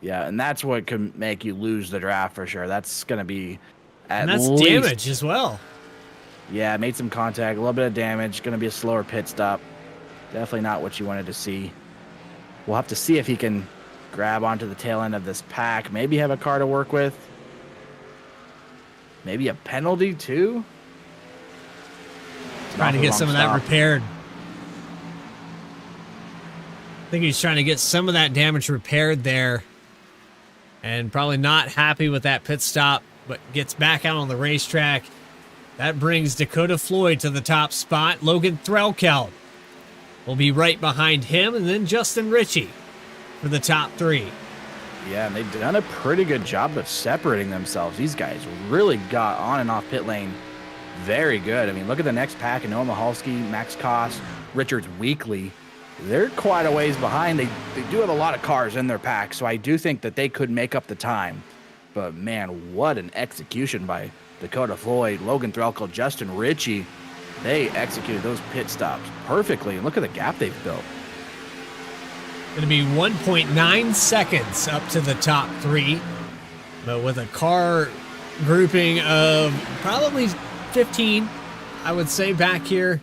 Yeah, and that's what can make you lose the draft for sure. That's going to be at least... And that's damage as well. Yeah, made some contact, a little bit of damage. Going to be a slower pit stop. Definitely not what you wanted to see. We'll have to see if he can grab onto the tail end of this pack. Maybe have a car to work with. Maybe a penalty too. Trying to get some of that repaired. I think he's trying to get some of that damage repaired there. And probably not happy with that pit stop, but gets back out on the racetrack. That brings Dakota Floyd to the top spot. Logan Threlkeld will be right behind him, and then Justin Ritchie for the top 3. Yeah, and they've done a pretty good job of separating themselves. These guys really got on and off pit lane very good. I mean, look at the next pack, and Noah Mahalski, Max Koss, Richards Weekly. They're quite a ways behind. They do have a lot of cars in their pack, so I do think that they could make up the time. But, man, what an execution by Dakota Floyd, Logan Threlkeld, Justin Ritchie. They executed those pit stops perfectly, and look at the gap they've built. Going to be 1.9 seconds up to the top 3, but with a car grouping of probably 15, I would say, back here.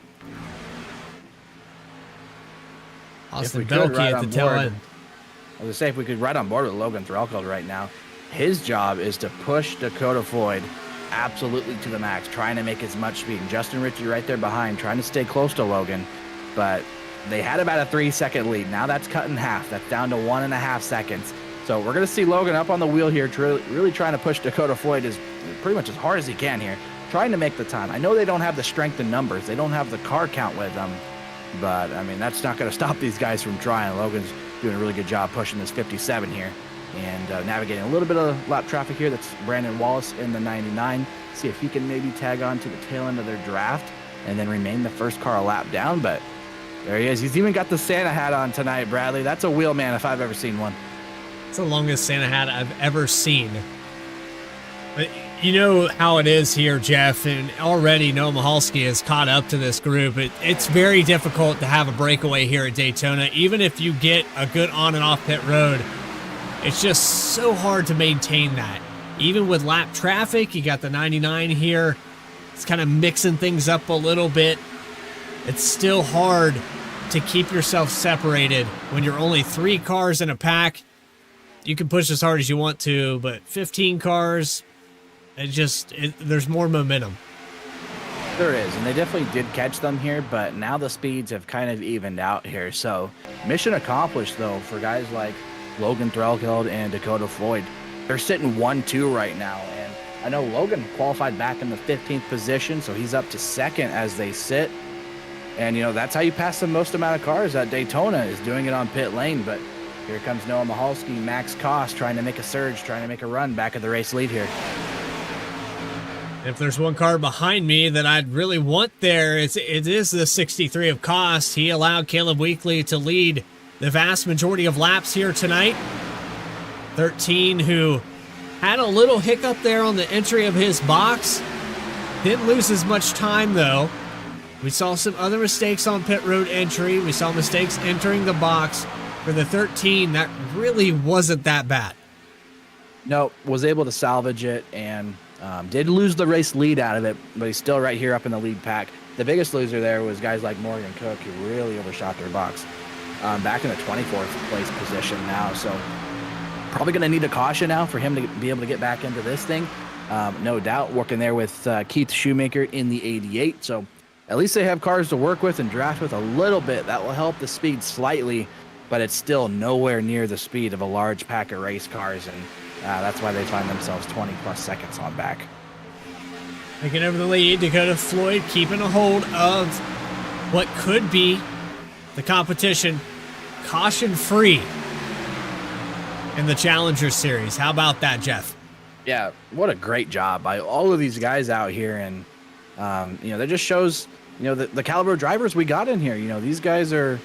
Austin Belkey at the tail end. I was going to say, if we could ride on board with Logan Threlkeld right now, his job is to push Dakota Floyd absolutely to the max, trying to make as much speed. And Justin Ritchie right there behind, trying to stay close to Logan. But they had about a 3-second lead. Now that's cut in half. That's down to 1.5 seconds. So we're going to see Logan up on the wheel here, really trying to push Dakota Floyd pretty much as hard as he can here, trying to make the time. I know they don't have the strength in numbers. They don't have the car count with them. But, I mean, that's not going to stop these guys from trying. Logan's doing a really good job pushing this 57 here and navigating a little bit of lap traffic here. That's Brandon Wallace in the 99. See if he can maybe tag on to the tail end of their draft and then remain the first car a lap down. But there he is. He's even got the Santa hat on tonight, Bradley. That's a wheelman if I've ever seen one. It's the longest Santa hat I've ever seen. But you know how it is here, Jeff, and already Noah Mahalski has caught up to this group. It's very difficult to have a breakaway here at Daytona. Even if you get a good on and off pit road, it's just so hard to maintain that. Even with lap traffic, you got the 99 here. It's kind of mixing things up a little bit. It's still hard to keep yourself separated when you're only 3 cars in a pack. You can push as hard as you want to, but 15 cars, there's more momentum. There is, and they definitely did catch them here, but now the speeds have kind of evened out here. So mission accomplished, though, for guys like Logan Threlkeld and Dakota Floyd. They're sitting 1-2 right now, and I know Logan qualified back in the 15th position, so he's up to second as they sit. And, you know, that's how you pass the most amount of cars at Daytona, is doing it on pit lane. But here comes Noah Michalski, Max Koss, trying to make a surge, trying to make a run back at the race lead here. If there's one car behind me that I'd really want there, it is the 63 of Koss. He allowed Caleb Weekly to lead the vast majority of laps here tonight. 13, who had a little hiccup there on the entry of his box. Didn't lose as much time, though. We saw some other mistakes on pit road entry. We saw mistakes entering the box. For the 13, that really wasn't that bad. No, was able to salvage it and did lose the race lead out of it, but he's still right here up in the lead pack. The biggest loser there was guys like Morgan Cook, who really overshot their box. Back in the 24th place position now, so probably going to need a caution now for him to be able to get back into this thing. No doubt, working there with Keith Shoemaker in the 88, so at least they have cars to work with and draft with a little bit. That will help the speed slightly, but it's still nowhere near the speed of a large pack of race cars, and that's why they find themselves 20-plus seconds on back. Taking over the lead, Dakota Floyd keeping a hold of what could be the competition caution-free in the Challenger Series. How about that, Jeff? Yeah, what a great job by all of these guys out here, and you know, that just shows, you know, the caliber of drivers we got in here. You know, these guys are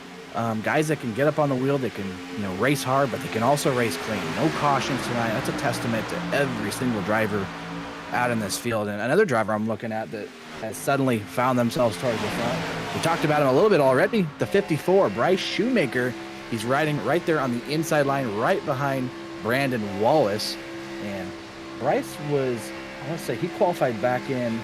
guys that can get up on the wheel, they can, you know, race hard, but they can also race clean. No cautions tonight. That's a testament to every single driver out in this field. And another driver I'm looking at that has suddenly found themselves towards the front. We talked about him a little bit already. The 54, Bryce Shoemaker. He's riding right there on the inside line, right behind Brandon Wallace. And Bryce was, I want to say, he qualified back in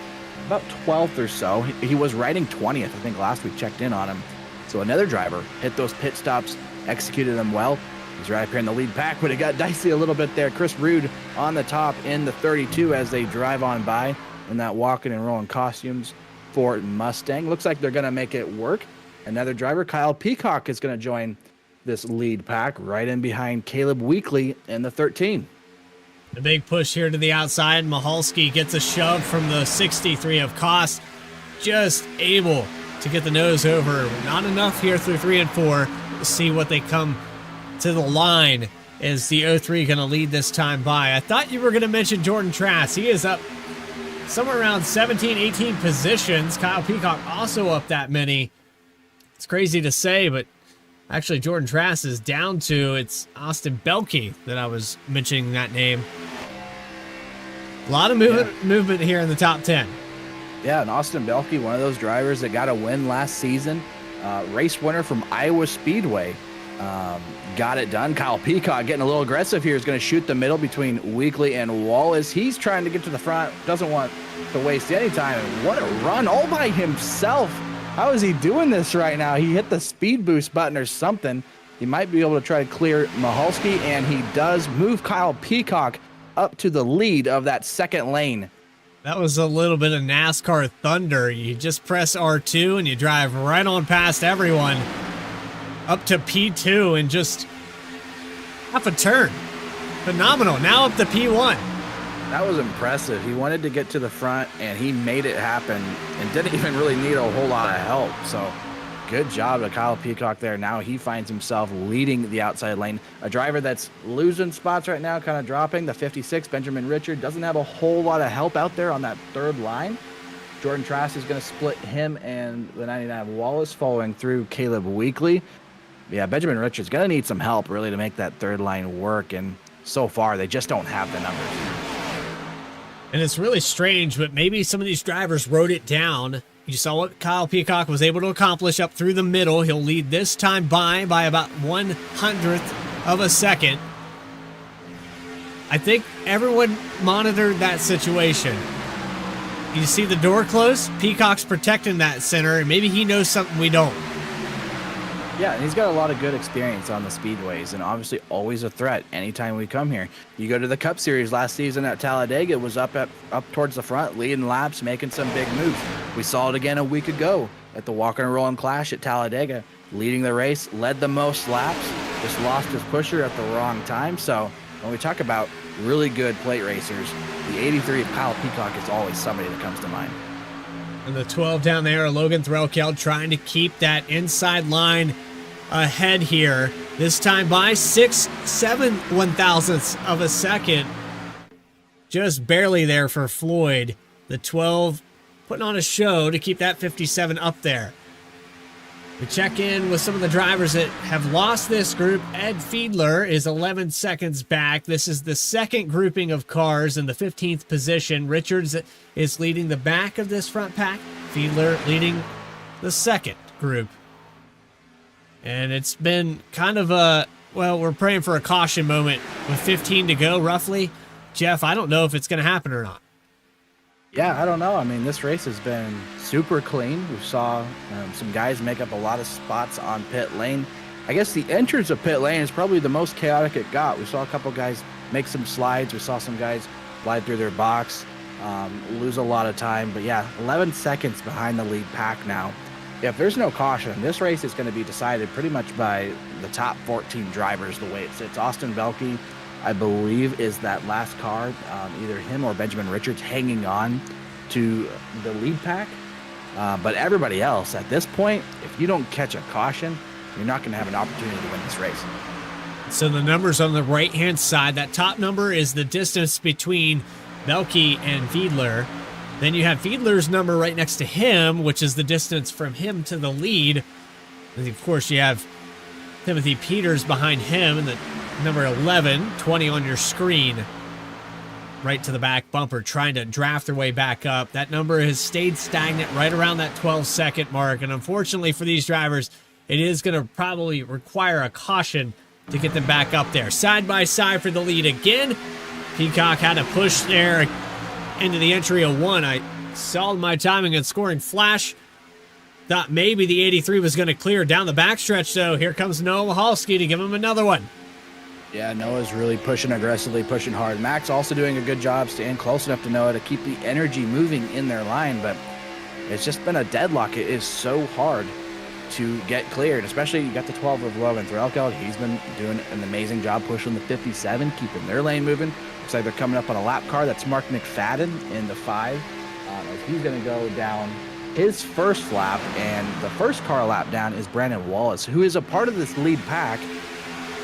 about 12th or so. He was riding 20th, I think last week checked in on him. So another driver hit those pit stops, executed them well. He's right up here in the lead pack, but it got dicey a little bit there. Chris Rude on the top in the 32 as they drive on by in that walking and rolling costumes Ford Mustang. Looks like they're going to make it work. Another driver, Kyle Peacock, is going to join this lead pack right in behind Caleb Weekly in the 13. The big push here to the outside. Michalski gets a shove from the 63 of Koss. Just able to get the nose over. Not enough here through 3 and 4 to see what they come to the line. Is the 03 going to lead this time by? I thought you were going to mention Jordan Trask. He is up somewhere around 17, 18 positions. Kyle Peacock also up that many. It's crazy to say, but actually Jordan Trask is down to, it's Austin Belke that I was mentioning that name. A lot of movement here in the top 10. Yeah, and Austin Belke, one of those drivers that got a win last season. Race winner from Iowa Speedway. Got it done. Kyle Peacock getting a little aggressive here. Is going to shoot the middle between Weekly and Wallace. He's trying to get to the front. Doesn't want to waste any time. What a run all by himself. How is he doing this right now? He hit the speed boost button or something. He might be able to try to clear Michalski, and he does move Kyle Peacock up to the lead of that second lane. That was a little bit of NASCAR thunder. You just press R2 and you drive right on past everyone up to P2 in just half a turn. Phenomenal. Now up to P1. That was impressive. He wanted to get to the front, and he made it happen and didn't even really need a whole lot of help. So good job to Kyle Peacock there. Now he finds himself leading the outside lane. A driver that's losing spots right now, kind of dropping. The 56, Benjamin Richard, doesn't have a whole lot of help out there on that third line. Jordan Trask is going to split him and the 99 Wallace, following through Caleb Weekly. Yeah, Benjamin Richard's going to need some help really to make that third line work, and so far they just don't have the numbers. And it's really strange, but maybe some of these drivers wrote it down. You saw what Kyle Peacock was able to accomplish up through the middle. He'll lead this time by about 1/100th of a second. I think everyone monitored that situation. You see the door close? Peacock's protecting that center, and maybe he knows something we don't. Yeah, and he's got a lot of good experience on the speedways, and obviously always a threat anytime we come here. You go to the Cup Series last season at Talladega, was up towards the front, leading laps, making some big moves. We saw it again a week ago at the Walking and Rolling Clash at Talladega, leading the race, led the most laps, just lost his pusher at the wrong time. So when we talk about really good plate racers, the 83 of Kyle Peacock is always somebody that comes to mind. And the 12 down there, Logan Threlkeld trying to keep that inside line ahead here. This time by 6/7 of a second. Just barely there for Floyd. The 12 putting on a show to keep that 57 up there. We check in with some of the drivers that have lost this group. Ed Fiedler is 11 seconds back. This is the second grouping of cars in the 15th position. Richards is leading the back of this front pack. Fiedler leading the second group. And it's been kind of we're praying for a caution moment with 15 to go roughly. Jeff, I don't know if it's going to happen or not. Yeah, I don't know. I mean, this race has been super clean. We saw some guys make up a lot of spots on pit lane. I guess the entrance of pit lane is probably the most chaotic it got. We saw a couple guys make some slides. We saw some guys slide through their box, lose a lot of time. But yeah, 11 seconds behind the lead pack now. If there's no caution, this race is going to be decided pretty much by the top 14 drivers the way it sits. Austin Velke, I believe, is that last car, either him or Benjamin Richards hanging on to the lead pack. But everybody else, at this point, if you don't catch a caution, you're not going to have an opportunity to win this race. So the numbers on the right-hand side, that top number is the distance between Velke and Fiedler. Then you have Fiedler's number right next to him, which is the distance from him to the lead. And of course, you have Timothy Peters behind him, and the number 11, 20 on your screen, right to the back bumper, trying to draft their way back up. That number has stayed stagnant right around that 12-second mark, and unfortunately for these drivers, it is going to probably require a caution to get them back up there. Side by side for the lead again. Peacock had a push there into the entry of one. I saw my timing and scoring flash. Thought maybe the 83 was going to clear down the backstretch, though. Here comes Noah Mahalski to give him another one. Yeah, Noah's really pushing aggressively, pushing hard. Max also doing a good job staying close enough to Noah to keep the energy moving in their line, but it's just been a deadlock. It is so hard to get cleared, especially you got the 12 of Logan Threlkeld. He's been doing an amazing job pushing the 57, keeping their lane moving. Looks like they're coming up on a lap car. That's Mark McFadden in the 5. He's going to go down his first lap, and the first car lap down is Brandon Wallace, who is a part of this lead pack.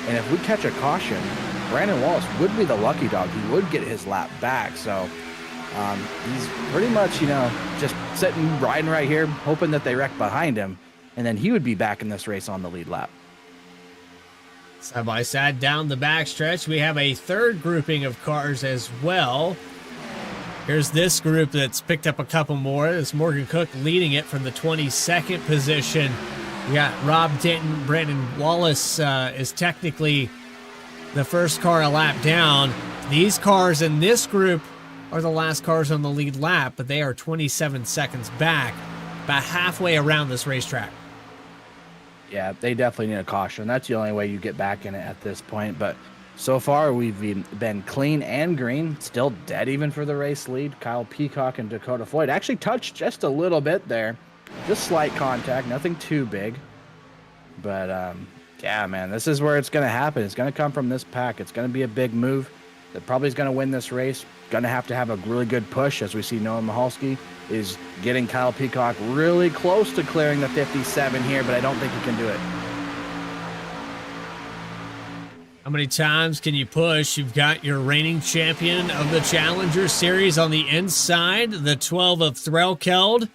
And if we catch a caution, Brandon Wallace would be the lucky dog. He would get his lap back. So he's pretty much, just sitting, riding right here, hoping that they wreck behind him. And then he would be back in this race on the lead lap. Side by side down the backstretch, we have a third grouping of cars as well. Here's this group that's picked up a couple more. It's Morgan Cook leading it from the 22nd position. We got Rob Denton. Brandon Wallace is technically the first car a lap down. These cars in this group are the last cars on the lead lap, but they are 27 seconds back, about halfway around this racetrack. Yeah, they definitely need a caution. That's the only way you get back in it at this point. But so far, we've been clean and green. Still dead even for the race lead. Kyle Peacock and Dakota Floyd actually touched just a little bit there. Just slight contact, nothing too big. But, yeah, man, this is where it's going to happen. It's going to come from this pack. It's going to be a big move that probably is going to win this race. Going to have a really good push, as we see Noah Mahalski is getting Kyle Peacock really close to clearing the 57 here, but I don't think he can do it. How many times can you push? You've got your reigning champion of the Challenger Series on the inside, the 12 of Threlkeld,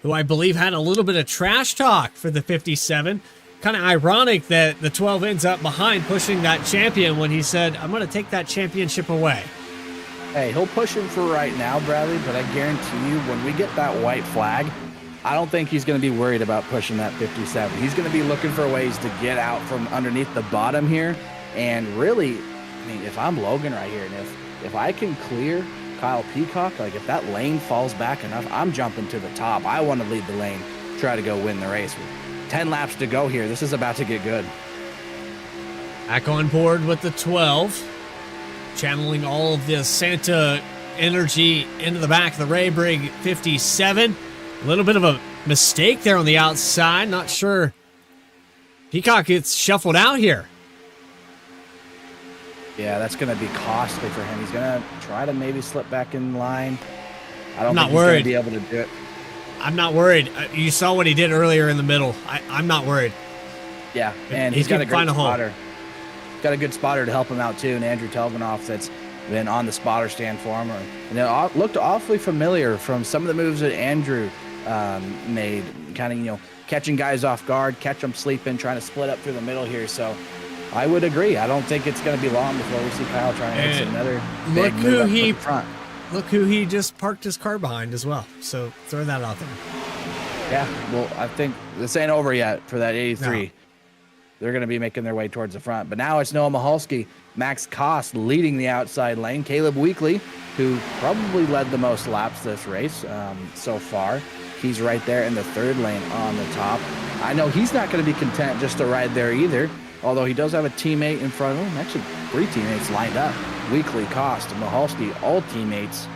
who I believe had a little bit of trash talk for the 57. Kind of ironic that the 12 ends up behind pushing that champion when he said, I'm going to take that championship away. Hey, he'll push him for right now, Bradley, but I guarantee you when we get that white flag, I don't think he's going to be worried about pushing that 57. He's going to be looking for ways to get out from underneath the bottom here. And really, I mean, if I'm Logan right here, and if I can clear Kyle Peacock, like if that lane falls back enough, I'm jumping to the top. I want to lead the lane, try to go win the race. 10 laps to go here. This is about to get good. Back on board with the 12. Channeling all of the Santa energy into the back of the Raybrig 57. A little bit of a mistake there on the outside. Not sure. Peacock gets shuffled out here. Yeah, that's going to be costly for him. He's going to try to maybe slip back in line. I don't I'm think not he's worried. going to be able to do it. I'm not worried. You saw what he did earlier in the middle. I'm not worried. Yeah, and He he's got can a great find a hole. spotter. Got a good spotter to help him out too, and Andrew Telvanoff that's been on the spotter stand for him. And it looked awfully familiar from some of the moves that Andrew made, kind of, you know, catching guys off guard, catch them sleeping, trying to split up through the middle here. So I would agree. I don't think it's going to be long before we see Kyle trying to hit another big move up to the front. Look who he just parked his car behind as well. So throw that out there. Yeah, well, I think this ain't over yet for that 83. No. They're going to be making their way towards the front. But now it's Noah Mahalski, Max Kost leading the outside lane. Caleb Weekly, who probably led the most laps this race so far. He's right there in the third lane on the top. I know he's not going to be content just to ride there either, although he does have a teammate in front of him. Actually, 3 teammates lined up. Weekly, Kost, and Mahalski, all teammates.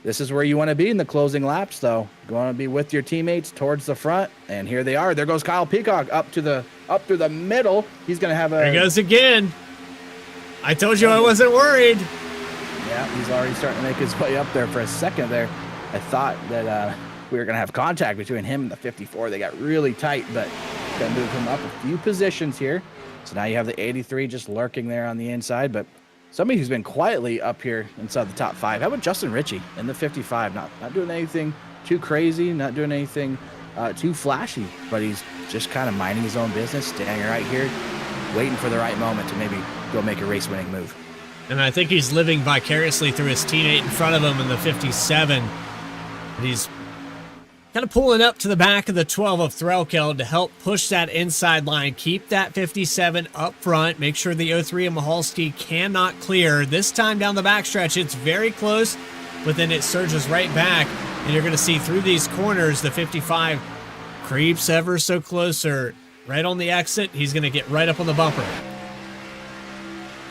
This is where you want to be in the closing laps, though. You want to be with your teammates towards the front, and here they are. There goes Kyle Peacock up through the middle. He's going to have a... There he goes again. I told you I wasn't worried. Yeah, he's already starting to make his way up there. For a second there, I thought that we were going to have contact between him and the 54. They got really tight, but going to move him up a few positions here. So now you have the 83 just lurking there on the inside, but somebody who's been quietly up here inside the top 5. How about Justin Ritchie in the 55? Not doing anything too crazy, not doing anything too flashy, but he's just kind of minding his own business, standing right here, waiting for the right moment to maybe go make a race-winning move. And I think he's living vicariously through his teammate in front of him in the 57. And he's kind of pulling up to the back of the 12 of Threlkeld to help push that inside line, keep that 57 up front, make sure the 03 of Mahalski cannot clear. This time down the backstretch, it's very close, but then it surges right back, and you're going to see through these corners, the 55 creeps ever so closer. Right on the exit, he's going to get right up on the bumper.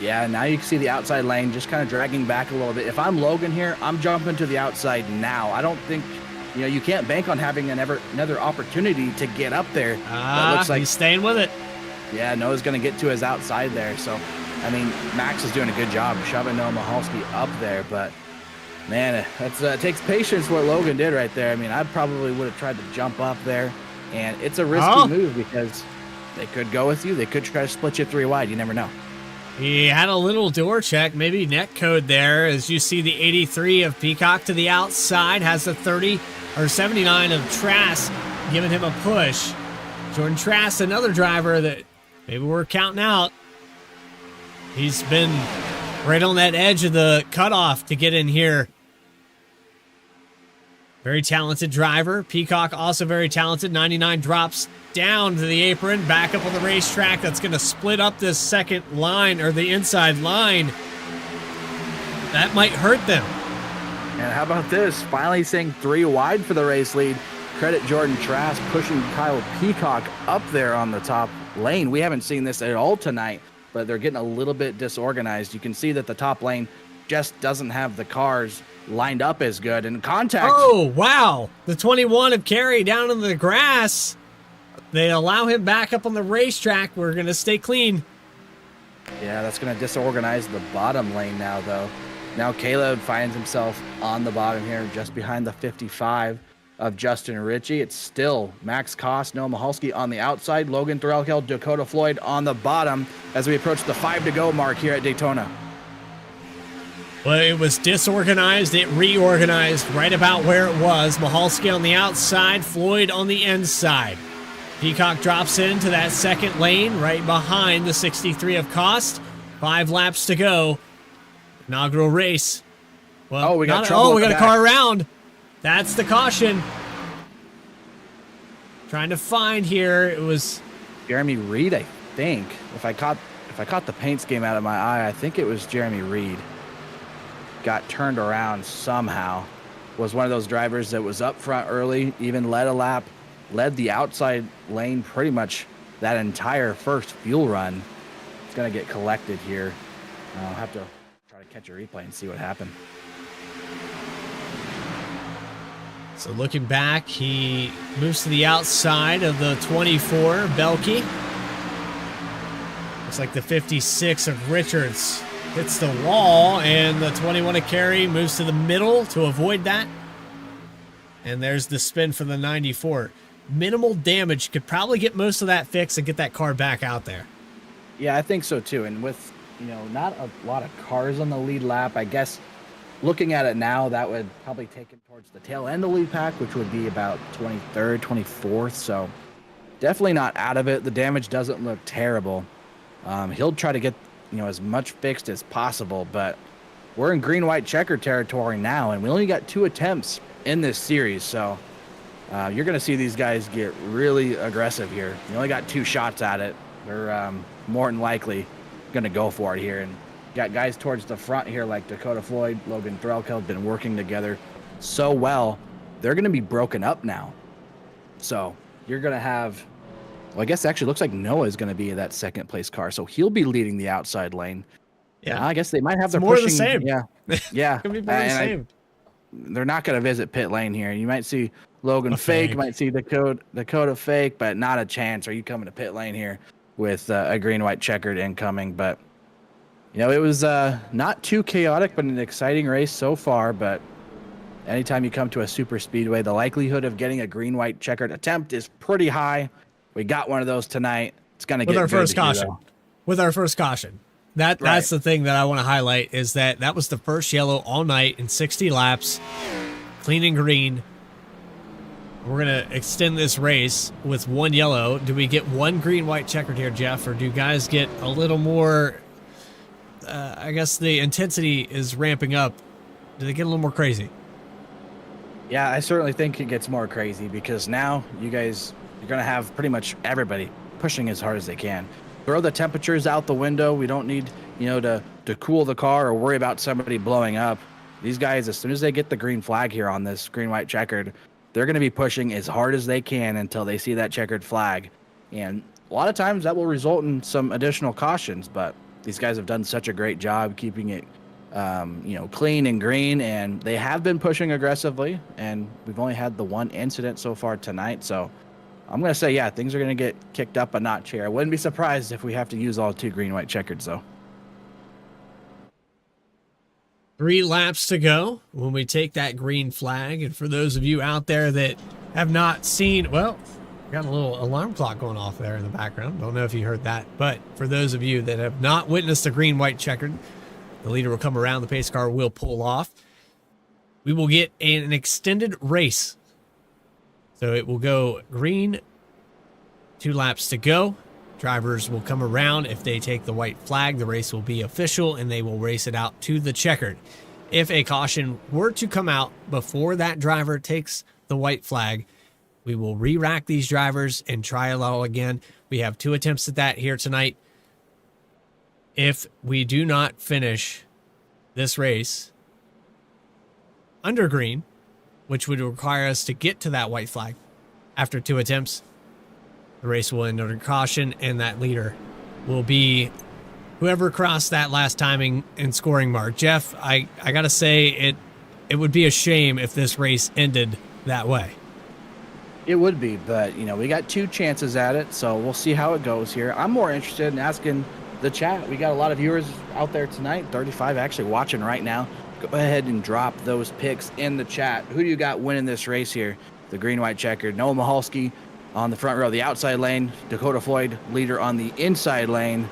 Yeah, now you can see the outside lane just kind of dragging back a little bit. If I'm Logan here, I'm jumping to the outside now. I don't think... You know, you can't bank on having another opportunity to get up there. Looks like he's staying with it. Yeah, Noah's going to get to his outside there. So, I mean, Max is doing a good job shoving Noah Mahalski up there. But, man, it takes patience what Logan did right there. I mean, I probably would have tried to jump up there. And it's a risky move because they could go with you. They could try to split you 3 wide. You never know. He had a little door check, maybe net code there, as you see the 83 of Peacock to the outside, has the 30 or 79 of Trask giving him a push. Jordan Trask, another driver that maybe we're counting out. He's been right on that edge of the cutoff to get in here. Very talented driver. Peacock also very talented. 99 drops down to the apron, back up on the racetrack. That's going to split up this second line, or the inside line. That might hurt them. And how about this? Finally seeing 3 wide for the race lead. Credit Jordan Trask pushing Kyle Peacock up there on the top lane. We haven't seen this at all tonight, but they're getting a little bit disorganized. You can see that the top lane just doesn't have the cars lined up as good. And contact. Oh, wow. The 21 of Carey down in the grass. They allow him back up on the racetrack. We're going to stay clean. Yeah, that's going to disorganize the bottom lane now, though. Now Caleb finds himself on the bottom here, just behind the 55 of Justin Ritchie. It's still Max Kost, Noah Mahalski on the outside, Logan Threlkeld, Dakota Floyd on the bottom as we approach the 5 to go mark here at Daytona. Well, it was disorganized. It reorganized right about where it was. Mahalski on the outside, Floyd on the inside. Peacock drops into that second lane right behind the 63 of Kost. 5 laps to go. Inaugural race. Well, we got trouble. We got a car around. That's the caution. Trying to find here. It was Jeremy Reed, I think. If I caught the paint scheme out of my eye, I think it was Jeremy Reed. Got turned around somehow. Was one of those drivers that was up front early, even led a lap led the outside lane pretty much that entire first fuel run. It's going to get collected here. I'll have to try to catch a replay and see what happened. So looking back, he moves to the outside of the 24, Belke. Looks like the 56 of Richards hits the wall, and the 21 of Carey moves to the middle to avoid that. And there's the spin for the 94. Minimal damage, could probably get most of that fixed and get that car back out there. Yeah, I think so too. And with, not a lot of cars on the lead lap, I guess looking at it now, that would probably take him towards the tail end of the lead pack, which would be about 23rd, 24th. So definitely not out of it. The damage doesn't look terrible. He'll try to get, as much fixed as possible, but we're in green-white checker territory now, and we only got 2 attempts in this series. So you're going to see these guys get really aggressive here. You only got 2 shots at it. They're more than likely going to go for it here. And got guys towards the front here like Dakota Floyd, Logan Threlkel have been working together so well. They're going to be broken up now. So you're going to have, well, I guess it actually looks like Noah's going to be in that second place car. So he'll be leading the outside lane. Yeah. I guess they might have their more pushing. of the same. Yeah. Yeah. It's going to be more of the same. They're not going to visit pit lane here. You might see Logan fake, might see Dakota fake, but not a chance. Are you coming to pit lane here with a green-white checkered incoming? But it was not too chaotic, but an exciting race so far. But anytime you come to a super speedway, the likelihood of getting a green-white checkered attempt is pretty high. We got one of those tonight. It's going to get with our good first here, caution. though. With our first caution. That's the thing that I want to highlight is that was the first yellow all night in 60 laps, clean and green. We're going to extend this race with 1 yellow. Do we get 1 green-white checkered here, Jeff, or do guys get a little more? I guess the intensity is ramping up. Do they get a little more crazy? Yeah, I certainly think it gets more crazy because now you're going to have pretty much everybody pushing as hard as they can. Throw the temperatures out the window. We don't need, to cool the car or worry about somebody blowing up. These guys, as soon as they get the green flag here on this green-white checkered, they're going to be pushing as hard as they can until they see that checkered flag. And a lot of times that will result in some additional cautions, but these guys have done such a great job keeping it, clean and green, and they have been pushing aggressively, and we've only had the 1 incident so far tonight. So I'm going to say, yeah, things are going to get kicked up a notch here. I wouldn't be surprised if we have to use all 2 green-white checkers, though. 3 laps to go when we take that green flag. And for those of you out there that have not seen, well, got a little alarm clock going off there in the background. Don't know if you heard that. But for those of you that have not witnessed the green-white checkered, the leader will come around, the pace car will pull off. We will get an extended race. So it will go green, 2 laps to go. Drivers will come around. If they take the white flag, the race will be official and they will race it out to the checkered. If a caution were to come out before that driver takes the white flag, we will re-rack these drivers and try it all again. We have 2 attempts at that here tonight. If we do not finish this race under green, which would require us to get to that white flag after 2 attempts, the race will end under caution, and that leader will be whoever crossed that last timing and scoring mark. Jeff, I got to say, it would be a shame if this race ended that way. It would be, but, we got 2 chances at it, so we'll see how it goes here. I'm more interested in asking the chat. We got a lot of viewers out there tonight, 35 actually watching right now. Go ahead and drop those picks in the chat. Who do you got winning this race here? The green-white checkered. Noah Mahalski on the front row, the outside lane. Dakota Floyd, leader on the inside lane.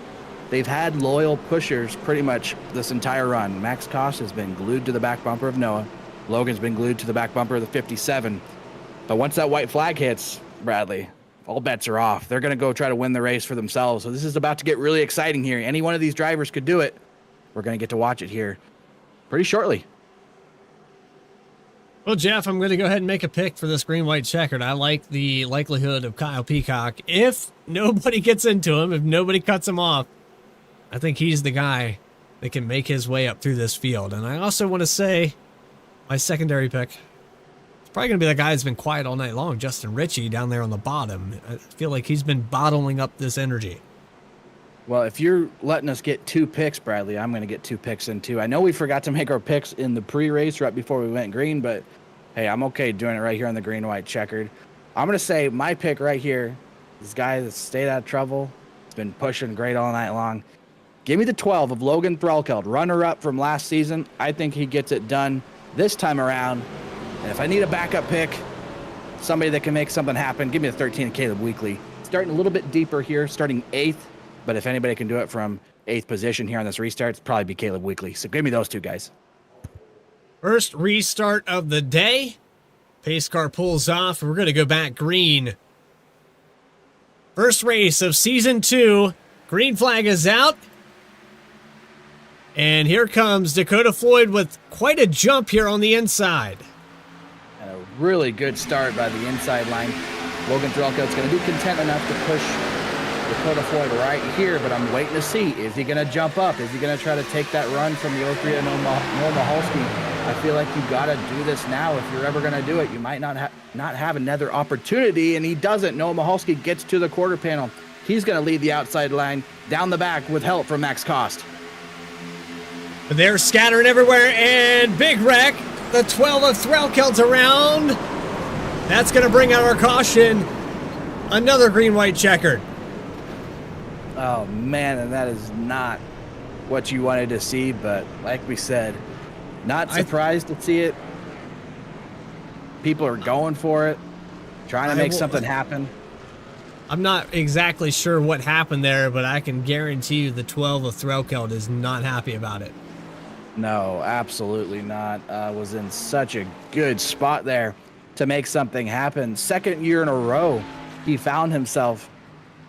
They've had loyal pushers pretty much this entire run. Max Koss has been glued to the back bumper of Noah. Logan's been glued to the back bumper of the 57. But once that white flag hits, Bradley, all bets are off. They're going to go try to win the race for themselves. So this is about to get really exciting here. Any one of these drivers could do it. We're going to get to watch it here pretty shortly. Well, Jeff, I'm going to go ahead and make a pick for this green-white checkered. I like the likelihood of Kyle Peacock. If nobody gets into him, if nobody cuts him off, I think he's the guy that can make his way up through this field. And I also want to say my secondary pick, Probably going to be the guy that's been quiet all night long, Justin Ritchie, down there on the bottom. I feel like he's been bottling up this energy. Well, if you're letting us get 2 picks, Bradley, I'm going to get 2 picks in too. I know we forgot to make our picks in the pre-race right before we went green, but hey, I'm okay doing it right here on the green, white, checkered. I'm going to say my pick right here, this guy that's stayed out of trouble, has been pushing great all night long. Give me the 12 of Logan Threlkeld, runner-up from last season. I think he gets it done this time around. And if I need a backup pick, somebody that can make something happen, give me the 13 of Caleb Weekly. Starting a little bit deeper here, starting 8th. But if anybody can do it from 8th position here on this restart, it's probably be Caleb Weekly. So give me those 2 guys. First restart of the day. Pace car pulls off. We're going to go back green. First race of season 2. Green flag is out. And here comes Dakota Floyd with quite a jump here on the inside. And a really good start by the inside line. Logan Threlkeld's going to be content enough to push Dakota Floyd right here, but I'm waiting to see. Is he going to jump up? Is he going to try to take that run from the 03 to Noah Mahalski? I feel like you got to do this now. If you're ever going to do it, you might not have another opportunity, and he doesn't. Noah Mahalski gets to the quarter panel. He's going to lead the outside line down the back with help from Max Cost. They're scattering everywhere, and big wreck. The 12 of Threlkeld's around. That's going to bring out our caution. Another green, white, checkered. Oh, man, and that is not what you wanted to see, but like we said, not surprised to see it. People are going for it, trying to make something happen. I'm not exactly sure what happened there, but I can guarantee you the 12 of Threlkeld is not happy about it. No, absolutely not. Was in such a good spot there to make something happen. Second year in a row, he found himself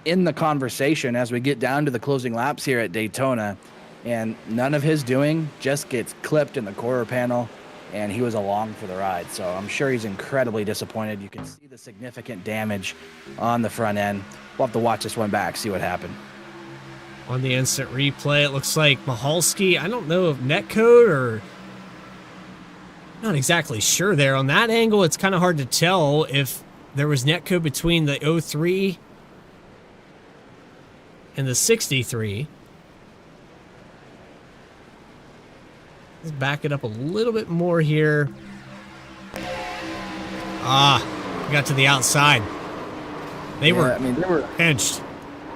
in the conversation as we get down to the closing laps here at Daytona, and none of his doing, just gets clipped in the quarter panel, and he was along for the ride. So I'm sure he's incredibly disappointed. You can see the significant damage on the front end. We'll have to watch this one back, see what happened. On the instant replay, it looks like Mahalski, I don't know if netcode or not exactly sure there. On that angle, it's kind of hard to tell if there was netcode between the 03 and the 63. Let's back it up a little bit more here. Got to the outside. They were pinched.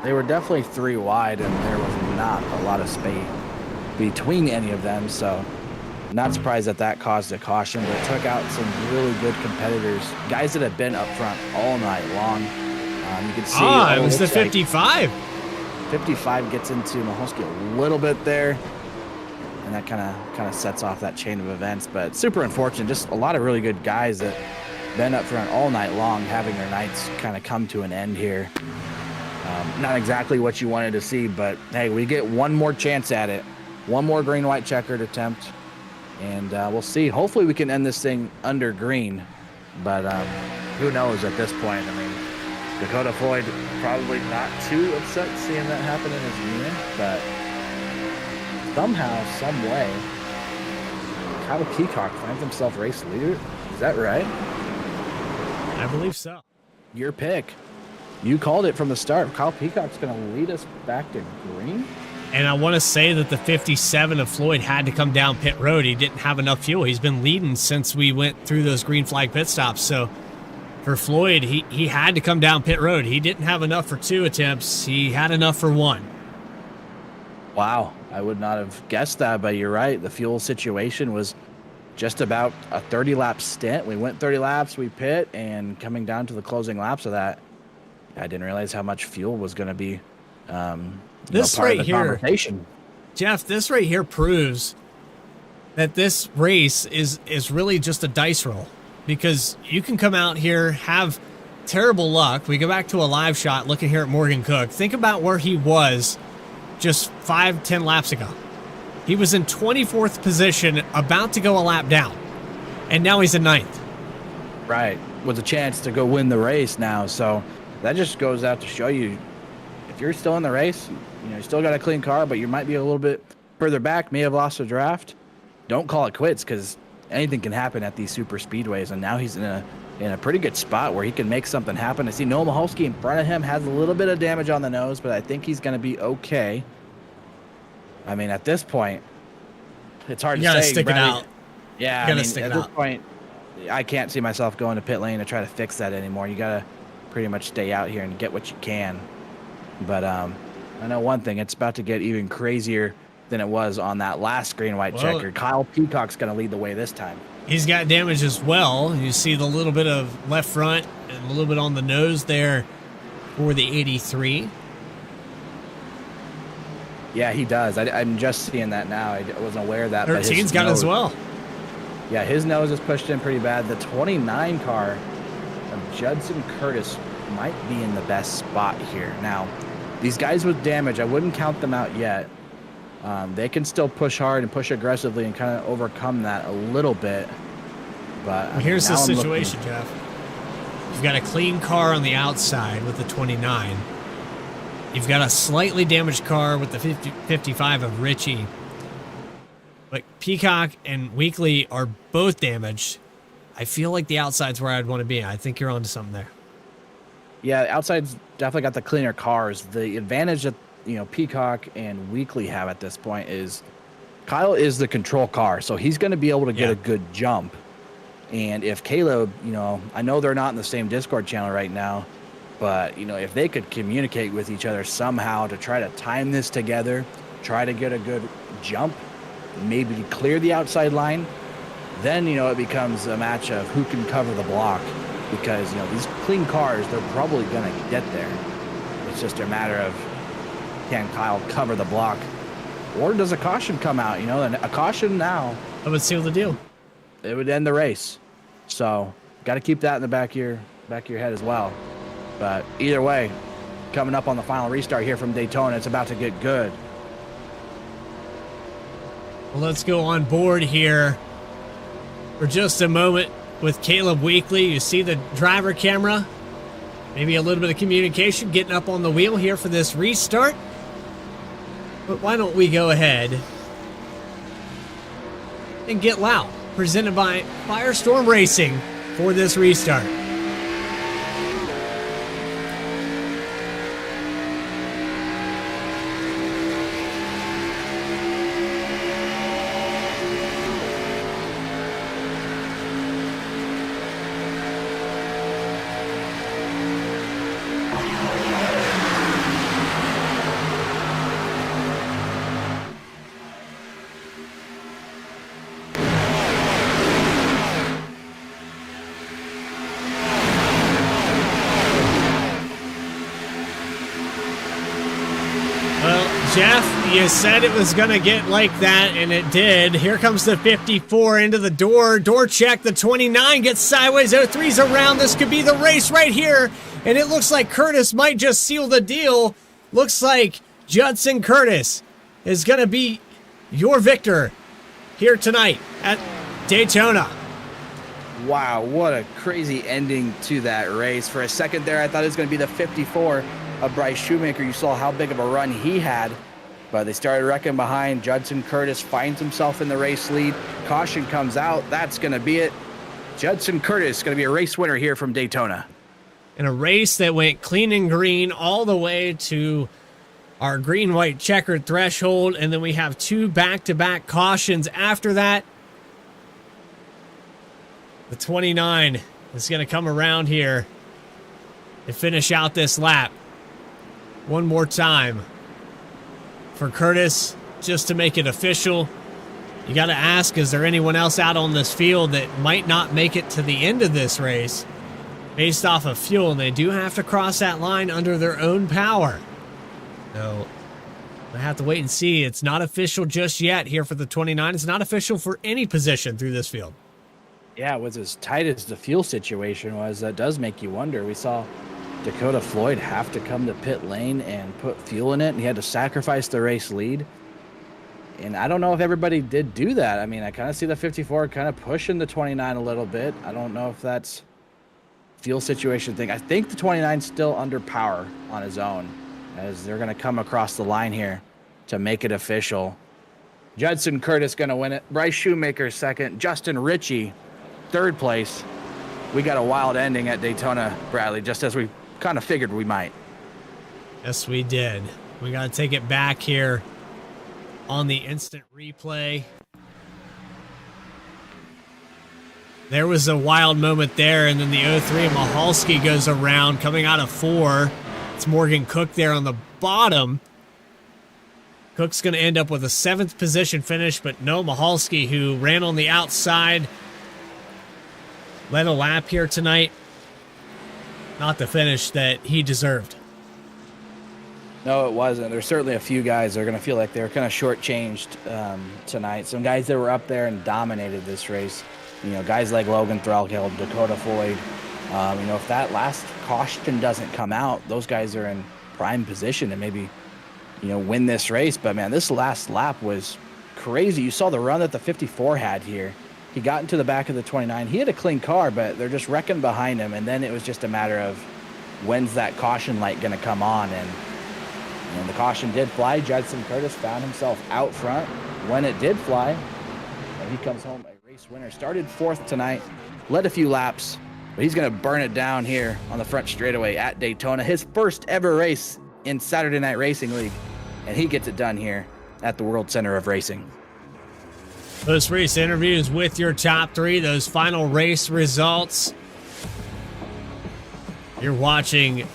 They were definitely 3 wide, and there was not a lot of space between any of them, so not surprised that caused a caution, but it took out some really good competitors, guys that have been up front all night long. You can see it was the 55. 55 gets into Mahalski a little bit there, and that kind of sets off that chain of events. But super unfortunate, just a lot of really good guys that been up front all night long, having their nights kind of come to an end here. Not exactly what you wanted to see, but hey, we get one more chance at it, one more green, white, checkered attempt, and we'll see. Hopefully we can end this thing under green, but who knows at this point. I mean, Dakota Floyd probably not too upset seeing that happen in his unit, but somehow, some way, Kyle Peacock finds himself race leader. Is that right? I believe so. Your pick. You called it from the start. Kyle Peacock's going to lead us back to green. And I want to say that the 57 of Floyd had to come down pit road. He didn't have enough fuel. He's been leading since we went through those green flag pit stops. So for Floyd, he had to come down pit road. He didn't have enough for 2 attempts. He had enough for 1. Wow. I would not have guessed that, but you're right. The fuel situation was just about a 30-lap stint. We went 30 laps, we pit, and coming down to the closing laps of that, I didn't realize how much fuel was going to be this part right of the here, conversation. Jeff, this right here proves that this race is really just a dice roll, because you can come out here, have terrible luck. We go back to a live shot looking here at Morgan Cook. Think about where he was just 5-10 laps ago. He was in 24th position, about to go a lap down, and now he's in 9th. Right, with a chance to go win the race now. So that just goes out to show you, if you're still in the race, you still got a clean car, but you might be a little bit further back, may have lost a draft. Don't call it quits, because anything can happen at these super speedways, and now he's in a pretty good spot where he can make something happen. I see Noah Maholsky in front of him, has a little bit of damage on the nose, but I think he's going to be okay. I mean, at this point, it's hard to say. You gotta stick it out. Yeah, at this point, I can't see myself going to pit lane to try to fix that anymore. You gotta pretty much stay out here and get what you can. But I know one thing, it's about to get even crazier than it was on that last green-white checker. Kyle Peacock's going to lead the way this time. He's got damage as well. You see the little bit of left front and a little bit on the nose there for the 83. Yeah, he does. I'm just seeing that now. I wasn't aware of that. 13's got it as well. Yeah, his nose is pushed in pretty bad. The 29 car of Judson Curtis might be in the best spot here. Now, these guys with damage, I wouldn't count them out yet. They can still push hard and push aggressively and kind of overcome that a little bit. But here's the situation, Jeff. You've got a clean car on the outside with the 29. You've got a slightly damaged car with the 55 of Richie. But Peacock and Weekly are both damaged. I feel like the outside's where I'd want to be. I think you're onto something there. Yeah, the outside's definitely got the cleaner cars. The advantage that Peacock and Weekly have at this point is Kyle is the control car, so he's going to be able to get a good jump. And if Caleb, I know they're not in the same Discord channel right now, but if they could communicate with each other somehow to try to time this together, try to get a good jump, maybe clear the outside line, then it becomes a match of who can cover the block. Because these clean cars, they're probably going to get there. It's just a matter of, can Kyle cover the block, or does a caution come out? And a caution now, that would seal the deal. It would end the race. So got to keep that in the back of your head as well. But either way, coming up on the final restart here from Daytona, it's about to get good. Well, let's go on board here for just a moment with Caleb Weekly. You see the driver camera, maybe a little bit of communication getting up on the wheel here for this restart. But why don't we go ahead and get loud, presented by FireStorm Racing for this restart. Jeff, you said it was going to get like that, and it did. Here comes the 54 into the door. Door check. The 29 gets sideways. 03's around. This could be the race right here. And it looks like Curtis might just seal the deal. Looks like Judson Curtis is going to be your victor here tonight at Daytona. Wow, what a crazy ending to that race. For a second there, I thought it was going to be the 54 of Bryce Shoemaker. You saw how big of a run he had, but they started wrecking behind. Judson Curtis finds himself in the race lead. Caution comes out. That's going to be it. Judson Curtis is going to be a race winner here from Daytona. In a race that went clean and green all the way to our green-white checkered threshold, and then we have two back-to-back cautions after that. The 29 is going to come around here and finish out this lap. One more time for Curtis, just to make it official. You got to ask, is there anyone else out on this field that might not make it to the end of this race based off of fuel? And they do have to cross that line under their own power. So I have to wait and see. It's not official just yet here for the 29. It's not official for any position through this field. Yeah, it was as tight as the fuel situation was. That does make you wonder. We saw Dakota Floyd have to come to pit lane and put fuel in it, and he had to sacrifice the race lead. And I don't know if everybody did do that. I mean, I kind of see the 54 kind of pushing the 29 a little bit. I don't know if that's fuel situation thing. I think the 29's still under power on his own, as they're going to come across the line here to make it official. Judson Curtis going to win it. Bryce Shoemaker second. Justin Ritchie third place. We got a wild ending at Daytona, Bradley, just as we kind of figured we might. Yes, we did. We got to take it back here on the instant replay. There was a wild moment there, and then the 03 Mahalski goes around coming out of 4. It's Morgan Cook there on the bottom. Cook's going to end up with a 7th position finish, but no, Mahalski, who ran on the outside, led a lap here tonight. Not the finish that he deserved. No, it wasn't. There's certainly a few guys that are going to feel like they're kind of shortchanged tonight. Some guys that were up there and dominated this race. You know, guys like Logan Threlkeld, Dakota Floyd. You know, if that last caution doesn't come out, those guys are in prime position to maybe, you know, win this race. But, man, this last lap was crazy. You saw the run that the 54 had here. He got into the back of the 29. He had a clean car, but they're just wrecking behind him. And then it was just a matter of when's that caution light going to come on. And the caution did fly. Judson Curtis found himself out front when it did fly. And he comes home a race winner. Started 4th tonight, led a few laps, but he's going to burn it down here on the front straightaway at Daytona. His first ever race in Saturday Night Racing League. And he gets it done here at the World Center of Racing. Those race interviews with your top 3, those final race results. You're watching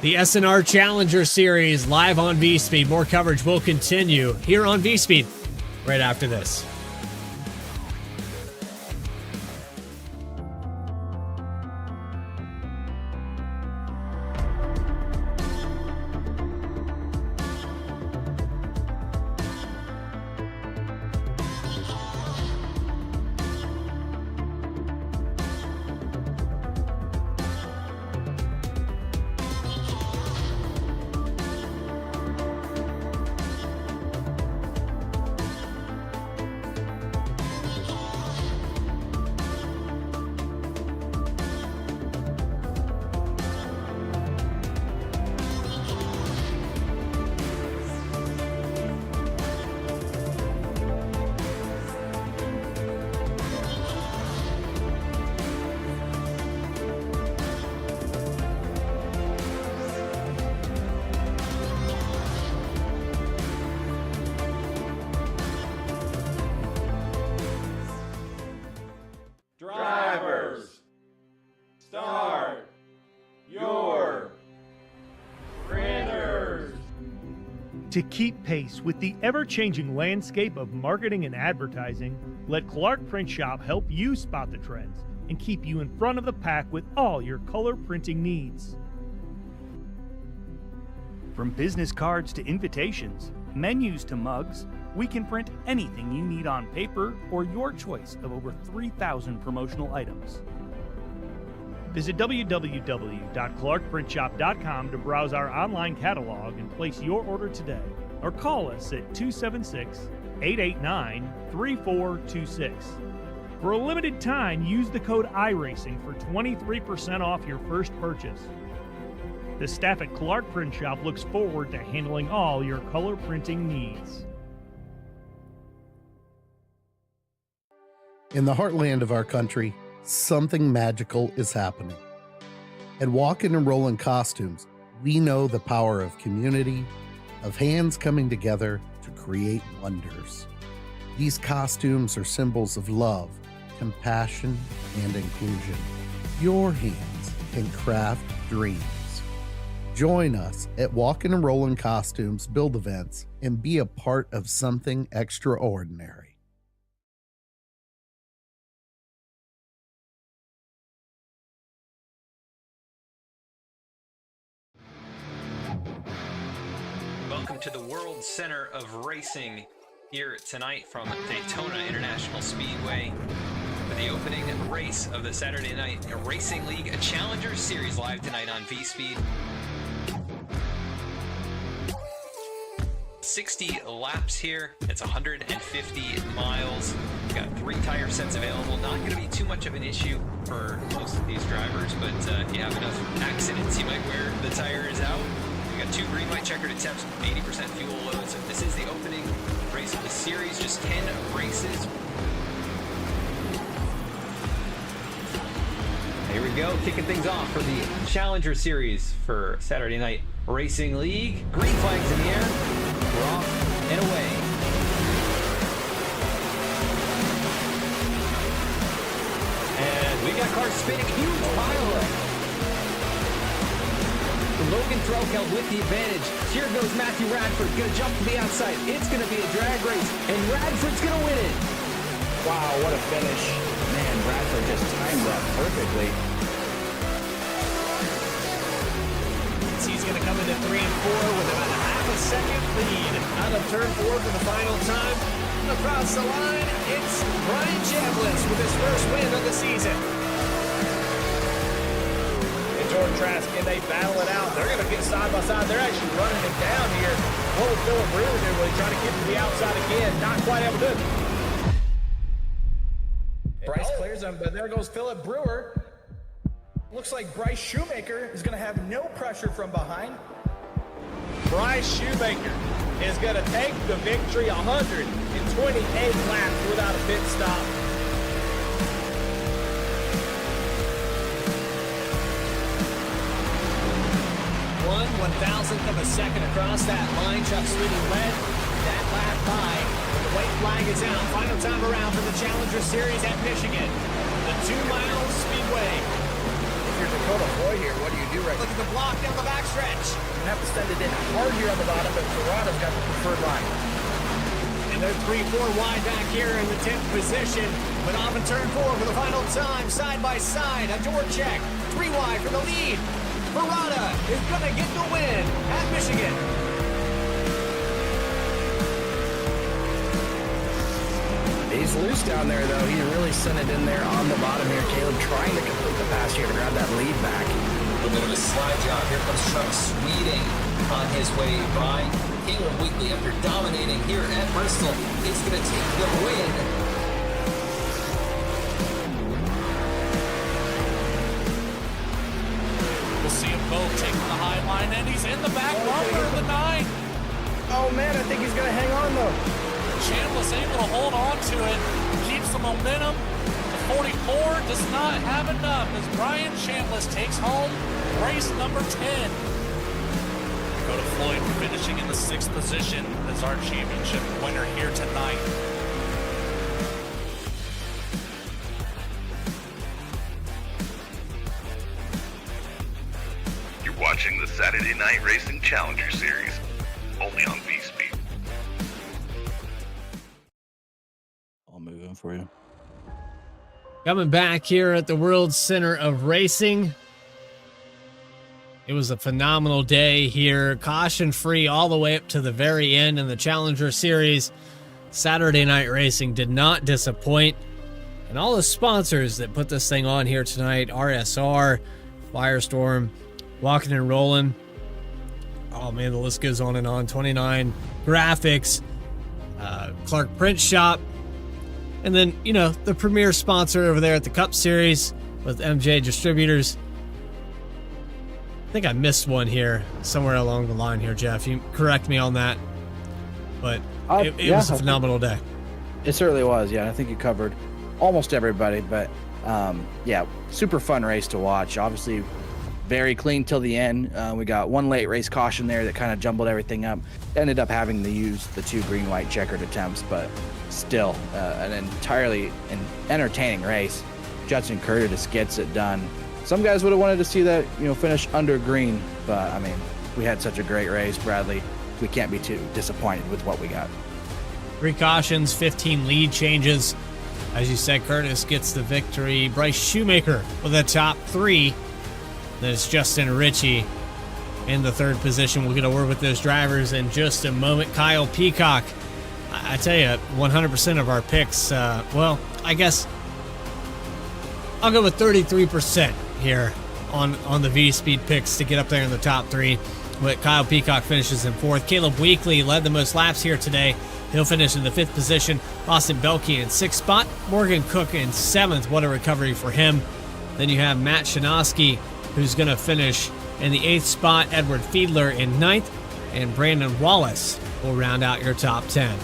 the SNR Challenger Series live on V-Speed. More coverage will continue here on V-Speed right after this. Drivers, start your printers. To keep pace with the ever-changing landscape of marketing and advertising, let Clark Print Shop help you spot the trends and keep you in front of the pack with all your color printing needs. From business cards to invitations, menus to mugs, we can print anything you need on paper or your choice of over 3,000 promotional items. Visit www.clarkprintshop.com to browse our online catalog and place your order today, or call us at 276-889-3426. For a limited time, use the code iRacing for 23% off your first purchase. The staff at Clark Print Shop looks forward to handling all your color printing needs. In the heartland of our country, something magical is happening. At Walkin' and Rollin' Costumes, we know the power of community, of hands coming together to create wonders. These costumes are symbols of love, compassion, and inclusion. Your hands can craft dreams. Join us at Walkin' and Rollin' Costumes build events and be a part of something extraordinary. Welcome to the World Center of Racing here tonight from Daytona International Speedway for the opening race of the Saturday Night Racing League Challenger Series live tonight on V-Speed. 60 laps here. It's 150 miles. We've got 3 tire sets available. Not going to be too much of an issue for most of these drivers, but if you have enough accidents, you might wear the tires out. We got 2 green, white checkered attempts, 80% fuel load. So this is the opening race points of the series, just 10 races. Here we go, kicking things off for the Challenger Series for Saturday Night Racing League. Green flags in the air. We're off and away. And we got cars spinning, huge pile. Logan Threlkeld with the advantage. Here goes Matthew Radford, gonna jump to the outside. It's gonna be a drag race, and Radford's gonna win it. Wow, what a finish. Man, Bradford just timed that perfectly. He's going to come into 3 and 4 with about a half a second lead. Out of turn 4 for the final time. Across the line, it's Brian Chambliss with his first win of the season. And Jordan Trask, and they battle it out. They're going to get side by side. They're actually running it down here. What would Philip Brewer do when he tried to get to the outside again? Not quite able to do it. Bryce clears him, but there goes Philip Brewer. Looks like Bryce Shoemaker is going to have no pressure from behind. Bryce Shoemaker is going to take the victory 128 laps without a pit stop. One-thousandth of a second across that line. Chuck Sweeney led that lap by. The white flag is out. Final time around for the Challenger Series at Michigan. The 2-mile speedway. If you're Dakota Floyd here, what do you do right now? Look at the block down the backstretch. You have to send it in hard here on the bottom, but Ferrato's got the preferred line. And they're 3-4 wide back here in the 10th position. But off in turn 4 for the final time, side by side. A door check, 3 wide for the lead. Ferrata is going to get the win at Michigan. He's loose down there, though. He really sent it in there on the bottom here. Caleb trying to complete the pass here to grab that lead back. A little bit of a slide job. Here comes Chuck Sweeting on his way by. Caleb Weekly, after dominating here at Bristol, is going to take the win. We'll see them both taking the high line, and he's in the back bumper of the 9. Oh, man, I think he's going to hang on, though. Chambliss able to hold on to it, keeps the momentum. The 44 does not have enough as Brian Chambliss takes home race number 10. Dakota Floyd finishing in the 6th position as our championship winner here tonight. You're watching the Saturday Night Racing Challenger Series, only on V-Speed. I'll move in for you. Coming back here at the World Center of Racing. It was a phenomenal day here. Caution free all the way up to the very end in the Challenger Series. Saturday Night Racing did not disappoint. And all the sponsors that put this thing on here tonight, RSR, FireStorm, Walking and Rolling. Oh man, the list goes on and on. 29 Graphics, Clark Print Shop. And then, you know, the premier sponsor over there at the Cup Series with M&J Distributors. I think I missed one here somewhere along the line here, Jeff. You correct me on that. But it was a phenomenal day. It certainly was, yeah. I think you covered almost everybody. But, yeah, super fun race to watch. Obviously, very clean till the end. We got one late race caution there that kind of jumbled everything up. Ended up having to use the 2 green-white checkered attempts, but still an entirely entertaining race. Judson Curtis gets it done. Some guys would have wanted to see that, finish under green, but I mean, we had such a great race, Bradley. We can't be too disappointed with what we got. 3 cautions, 15 lead changes. As you said, Curtis gets the victory. Bryce Shoemaker with the top 3. Then it's Justin Ritchie in the 3rd position. We'll get a word with those drivers in just a moment. Kyle Peacock. I tell you, 100% of our picks, well, I guess I'll go with 33% here on the V-Speed picks to get up there in the top 3. But Kyle Peacock finishes in 4th. Caleb Weekly led the most laps here today. He'll finish in the 5th position. Austin Belkey in 6th spot. Morgan Cook in 7th. What a recovery for him. Then you have Matt Shinosky, who's going to finish in the 8th spot. Edward Fiedler in 9th. And Brandon Wallace will round out your top 10.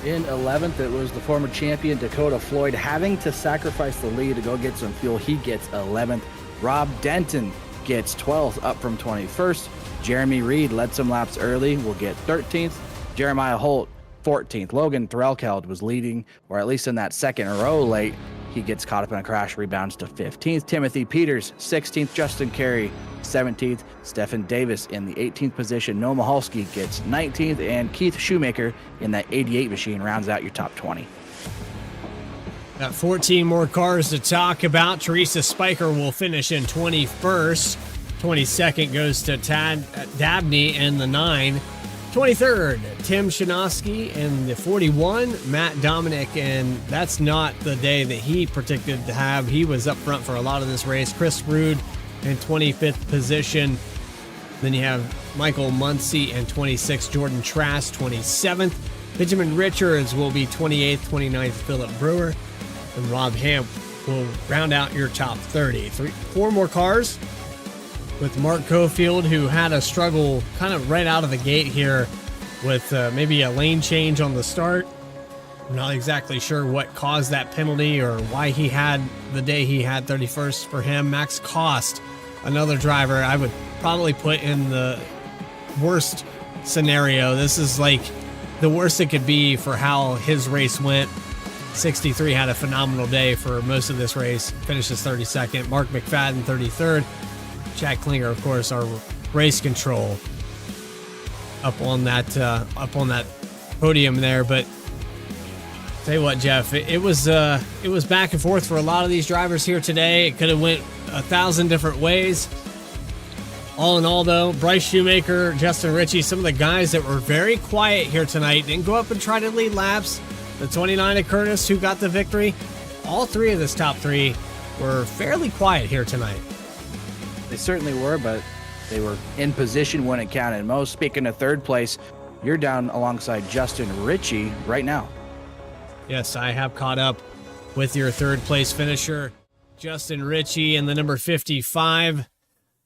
In 11th, it was the former champion Dakota Floyd having to sacrifice the lead to go get some fuel. He gets 11th. Rob Denton gets 12th, up from 21st. Jeremy Reed led some laps early, will get 13th. Jeremiah Holt, 14th. Logan Threlkeld was leading, or at least in that second row late. He gets caught up in a crash, rebounds to 15th. Timothy Peters, 16th. Justin Carey, 17th. Stephen Davis in the 18th position. Noah Mahalski gets 19th. And Keith Shoemaker in that 88 machine rounds out your top 20. Got 14 more cars to talk about. Teresa Spiker will finish in 21st. 22nd goes to Tad Dabney in the 9. 23rd, Tim Shinosky in the 41. Matt Dominic, and that's not the day that he predicted to have. He was up front for a lot of this race. Chris Rude in 25th position. Then you have Michael Muncie in 26th. Jordan Trask, 27th. Benjamin Richards will be 28th. 29th, Philip Brewer. And Rob Hamp will round out your top 30. Four more cars with Mark Cofield, who had a struggle kind of right out of the gate here with maybe a lane change on the start. I'm not exactly sure what caused that penalty or why he had the day he had 31st for him. Max Cost, another driver I would probably put in the worst scenario. This is like the worst it could be for how his race went. 63 had a phenomenal day for most of this race. Finishes 32nd. Mark McFadden, 33rd. Chad Klinger, of course, our race control up on that podium there. But tell you what, Jeff, it was back and forth for a lot of these drivers here today. It could have went 1,000 different ways. All in all, though, Bryce Shoemaker, Justin Ritchie, some of the guys that were very quiet here tonight, didn't go up and try to lead laps. The 29 of Curtis, who got the victory, all three of this top three were fairly quiet here tonight. They certainly were, but they were in position when it counted most. Speaking of third place, you're down alongside Justin Ritchie right now. Yes, I have caught up with your third place finisher, Justin Ritchie, in the number 55.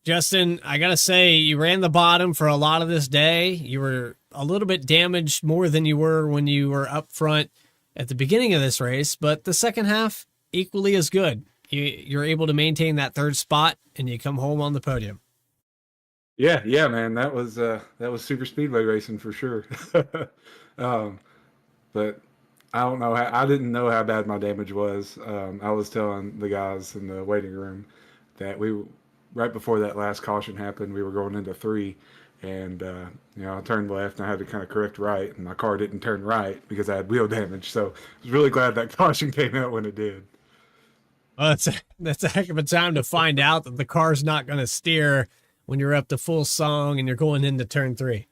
Justin, I got to say, you ran the bottom for a lot of this day. You were a little bit damaged more than you were when you were up front at the beginning of this race, but the second half, equally as good. You're able to maintain that third spot, and you come home on the podium. Yeah, man, that was super speedway racing for sure. But I don't know. I didn't know how bad my damage was. I was telling the guys in the waiting room that right before that last caution happened, we were going into 3, and I turned left and I had to kind of correct right, and my car didn't turn right because I had wheel damage. So I was really glad that caution came out when it did. Well, that's a heck of a time to find out that the car's not going to steer when you're up to full song and you're going into turn 3.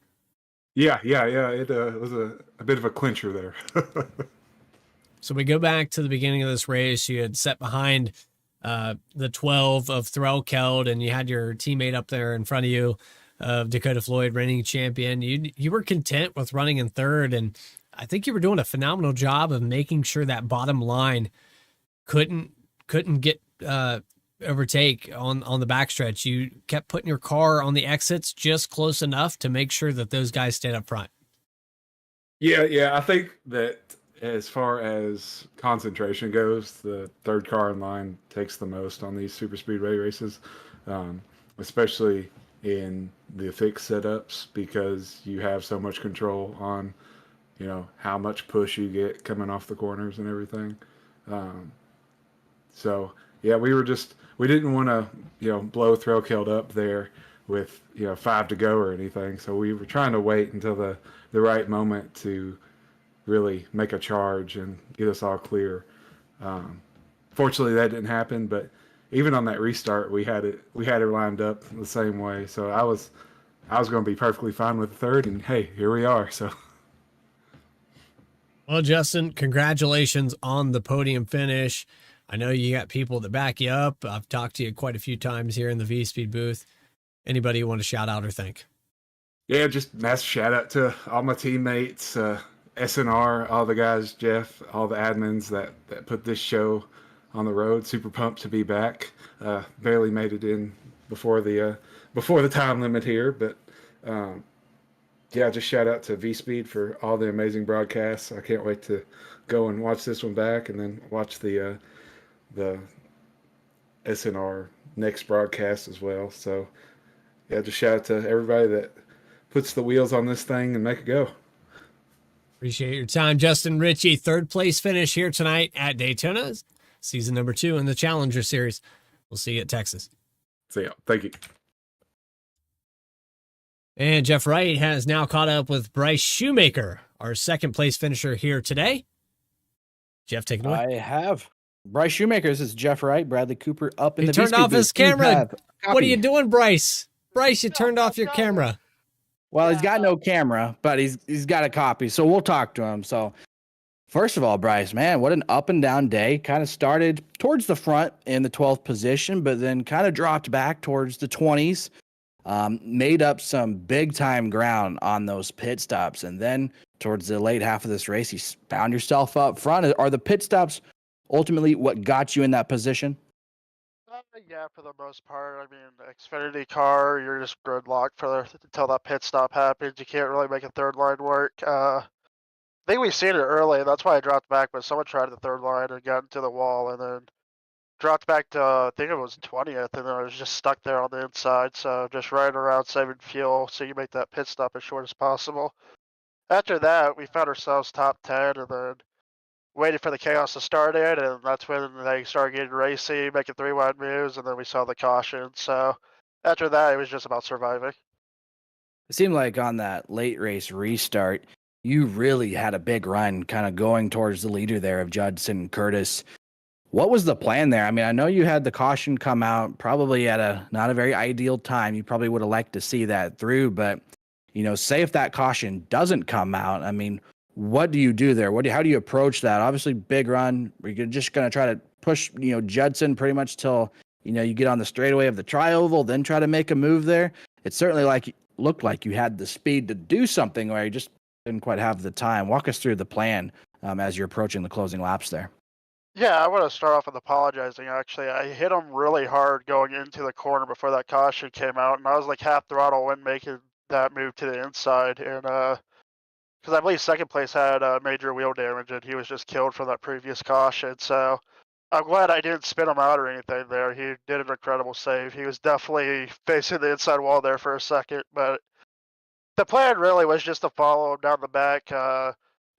Yeah. It was a bit of a clincher there. So we go back to the beginning of this race. You had set behind the 12 of Threlkeld, and you had your teammate up there in front of you, Dakota Floyd, reigning champion. You were content with running in third, and I think you were doing a phenomenal job of making sure that bottom line couldn't get overtake on the backstretch. You kept putting your car on the exits just close enough to make sure that those guys stayed up front. Yeah. I think that as far as concentration goes, the third car in line takes the most on these super speedway races, especially in the fixed setups, because you have so much control on, how much push you get coming off the corners and everything. So yeah, we didn't want to, blow Threlkeld up there with, 5 to go or anything. So we were trying to wait until the right moment to really make a charge and get us all clear. Fortunately, that didn't happen, but even on that restart, we had it lined up the same way. So I was going to be perfectly fine with the third, and hey, here we are. So. Well, Justin, congratulations on the podium finish. I know you got people that back you up. I've talked to you quite a few times here in the V-Speed booth. Anybody you want to shout out or thank? Yeah, just massive shout out to all my teammates, SNR, all the guys, Jeff, all the admins that put this show on the road. Super pumped to be back. Barely made it in before the time limit here, but yeah, just shout out to V Speed for all the amazing broadcasts. I can't wait to go and watch this one back, and then watch the SNR next broadcast as well. So yeah, just shout out to everybody that puts the wheels on this thing and make it go. Appreciate your time, Justin Ritchie. Third place finish here tonight at Daytona, season number 2 in the Challenger Series. We'll see you at Texas. So yeah, thank you. And Jeff Wright has now caught up with Bryce Shoemaker, our second place finisher here today. Jeff, take it away. I have. Bryce Shoemaker, this is Jeff Wright, Bradley Cooper up in He the turned off his camera. What are you doing, Bryce? Bryce, you turned off your camera. Well, he's got no camera, but he's got a copy, so we'll talk to him. So, first of all, Bryce, man, what an up and down day. Kind of started towards the front in the 12th position, but then kind of dropped back towards the 20s. Made up some big time ground on those pit stops, and then towards the late half of this race, you found yourself up front. Are the pit stops ultimately what got you in that position? Yeah, for the most part. I mean, Xfinity car, you're just gridlocked until that pit stop happens. You can't really make a third line work. I think we've seen it early, and that's why I dropped back. But someone tried the third line and got into the wall, and then dropped back to I think it was 20th, and then I was just stuck there on the inside. So just riding around saving fuel, so you make that pit stop as short as possible. After that, we found ourselves top 10, and then waited for the chaos to start it, and that's when they started getting racy, making 3 wide moves, and then we saw the caution. So after that, it was just about surviving. It seemed like on that late race restart, you really had a big run kind of going towards the leader there of Judson Curtis. What was the plan there? I mean, I know you had the caution come out probably at not a very ideal time. You probably would have liked to see that through, but, say if that caution doesn't come out, I mean, what do you do there? How do you approach that? Obviously, big run. You're just going to try to push, Judson pretty much till, you get on the straightaway of the tri-oval, then try to make a move there. It certainly looked like you had the speed to do something where you just didn't quite have the time. Walk us through the plan as you're approaching the closing laps there. Yeah, I want to start off with apologizing. Actually, I hit him really hard going into the corner before that caution came out, and I was like half throttle when making that move to the inside. And because I believe second place had major wheel damage, and he was just killed from that previous caution. So I'm glad I didn't spin him out or anything there. He did an incredible save. He was definitely facing the inside wall there for a second, but the plan really was just to follow him down the back.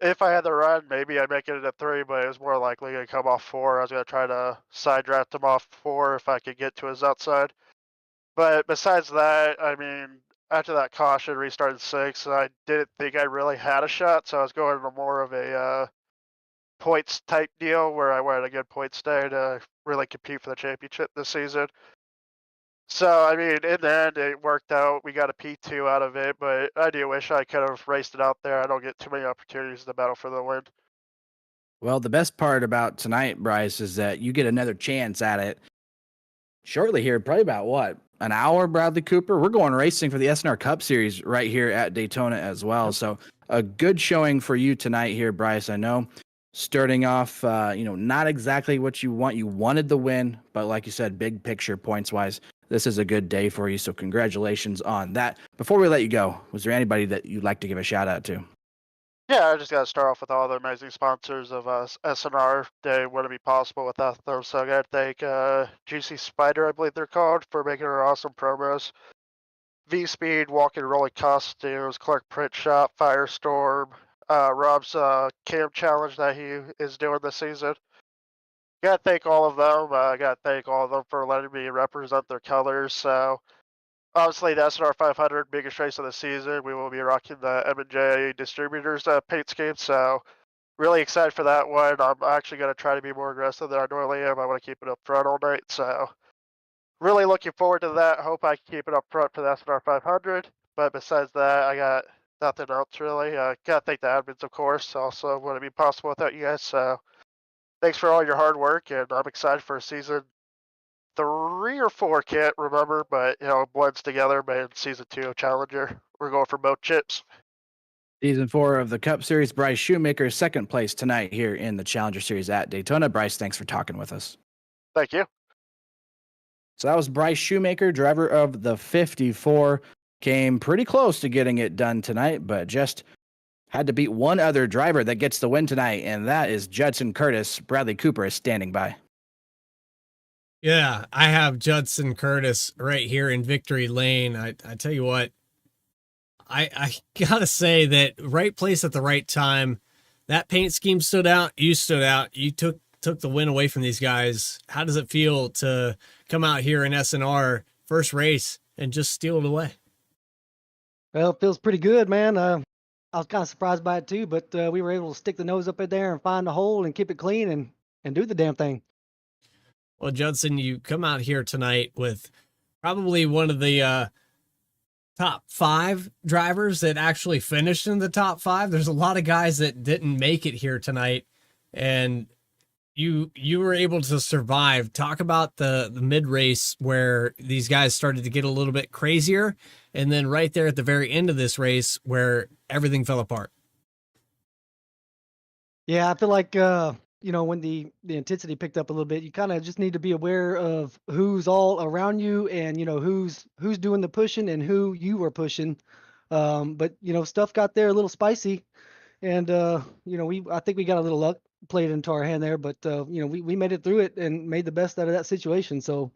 If I had the run, maybe I'd make it at 3, but it was more likely to come off 4. I was going to try to side draft him off 4 if I could get to his outside. But besides that, I mean, after that caution, restarted 6, I didn't think I really had a shot, so I was going to more of a points type deal where I wanted a good point stay to really compete for the championship this season. So, I mean, in the end, it worked out. We got a P2 out of it, but I do wish I could have raced it out there. I don't get too many opportunities to battle for the win. Well, the best part about tonight, Bryce, is that you get another chance at it shortly here, probably about an hour, Bradley Cooper. We're going racing for the SNR Cup Series right here at Daytona as well. So a good showing for you tonight here, Bryce. I know starting off, not exactly what you want. You wanted the win, but like you said, big picture points wise, this is a good day for you. So congratulations on that. Before we let you go, was there anybody that you'd like to give a shout out to? Yeah, I just got to start off with all the amazing sponsors of SNR. They wouldn't be possible without them. So I got to thank Juicy Spider, I believe they're called, for making our awesome promos. V-Speed, Walking Rolling Costumes, Clark Print Shop, FireStorm, Rob's Cam Challenge that he is doing this season. Got to thank all of them. I got to thank all of them for letting me represent their colors. So obviously, the SNR 500, biggest race of the season. We will be rocking the M&J Distributors paint scheme. So really excited for that one. I'm actually going to try to be more aggressive than I normally am. I want to keep it up front all night. So really looking forward to that. Hope I can keep it up front for the SNR 500. But besides that, I got nothing else really. Got to thank the admins, of course. Also wouldn't be possible without you guys. So thanks for all your hard work, and I'm excited for season 3 or 4, can't remember, but it blends together. But in season 2 of Challenger, we're going for both chips. Season 4 of the Cup Series, Bryce Shoemaker, second place tonight here in the Challenger Series at Daytona. Bryce, thanks for talking with us. Thank you. So that was Bryce Shoemaker, driver of the 54. came pretty close to getting it done tonight, but just had to beat one other driver that gets the win tonight, and that is Judson Curtis. Bradley Cooper is standing by. Yeah, I have Judson Curtis right here in victory lane. I tell you what, I gotta say that right place at the right time. That paint scheme stood out. You stood out. You took the win away from these guys. How does it feel to come out here in SNR first race and just steal it away? Well, it feels pretty good, man. I was kind of surprised by it too, but we were able to stick the nose up in there and find the hole and keep it clean and do the damn thing. Well, Judson, you come out here tonight with probably one of the top 5 drivers that actually finished in the top 5. There's a lot of guys that didn't make it here tonight, and you were able to survive. Talk about the mid race where these guys started to get a little bit crazier, and then right there at the very end of this race where everything fell apart. Yeah, I feel like when the intensity picked up a little bit, you kind of just need to be aware of who's all around you and who's doing the pushing and who you are pushing. But stuff got there a little spicy, and I think we got a little luck played into our hand there, but we made it through it and made the best out of that situation. So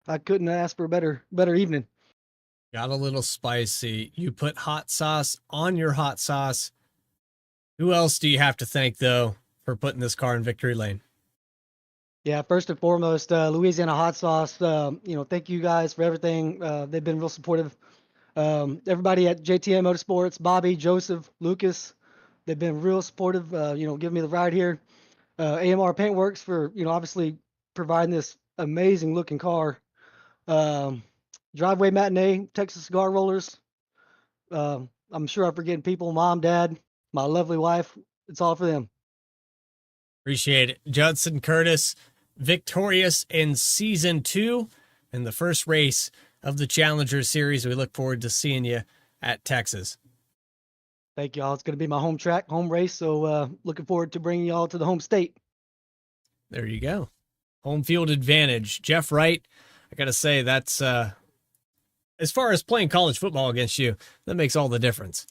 I couldn't ask for a better evening. Got a little spicy. You put hot sauce on your hot sauce. Who else do you have to thank though for putting this car in victory lane? Yeah, first and foremost, Louisiana Hot Sauce. Thank you guys for everything. They've been real supportive. Everybody at JTM Motorsports, Bobby, Joseph, Lucas, they've been real supportive. Giving me the ride here. AMR Paintworks for obviously providing this amazing looking car. Driveway Matinee, Texas Cigar Rollers. I'm sure I'm forgetting people. Mom, Dad, my lovely wife. It's all for them. Appreciate it. Judson Curtis, victorious in season 2 in the first race of the Challenger Series. We look forward to seeing you at Texas. Thank y'all. It's going to be my home track, home race. So looking forward to bringing y'all to the home state. There you go. Home field advantage. Jeff Wright, I got to say that's, as far as playing college football against you, that makes all the difference.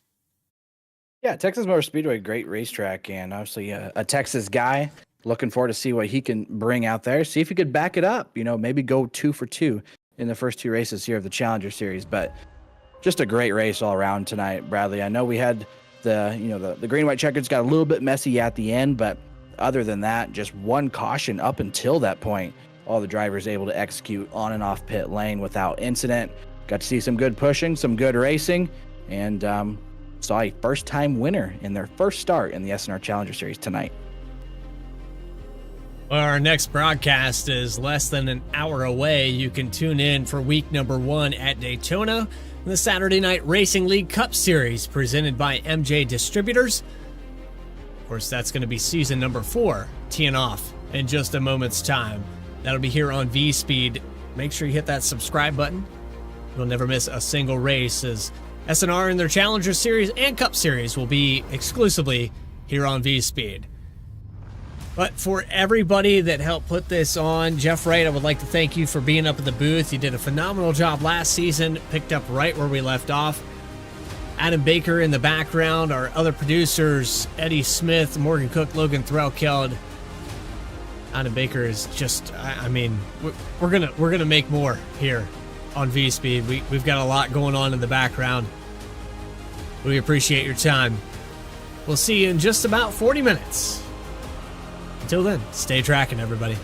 Yeah, Texas Motor Speedway, great racetrack, and obviously a Texas guy. Looking forward to see what he can bring out there. See if he could back it up. Maybe go 2 for 2 in the first 2 races here of the Challenger Series. But just a great race all around tonight, Bradley. I know we had the green-white checkers got a little bit messy at the end, but other than that, just one caution up until that point. All the drivers able to execute on and off pit lane without incident. Got to see some good pushing, some good racing, and saw a first-time winner in their first start in the SNR Challenger Series tonight. Well, our next broadcast is less than an hour away. You can tune in for week number 1 at Daytona, the Saturday Night Racing League Cup Series presented by M&J Distributors. Of course, that's going to be season number 4, teeing off in just a moment's time. That'll be here on V-Speed. Make sure you hit that subscribe button. You'll never miss a single race, as SNR in their Challenger Series and Cup Series will be exclusively here on V-Speed. But for everybody that helped put this on, Jeff Wright, I would like to thank you for being up at the booth. You did a phenomenal job last season, picked up right where we left off. Adam Baker in the background, our other producers, Eddie Smith, Morgan Cook, Logan Threlkeld. Adam Baker is just, we're gonna make more here on V-Speed. We've got a lot going on in the background. We appreciate your time. We'll see you in just about 40 minutes. Until then, stay tracking, everybody.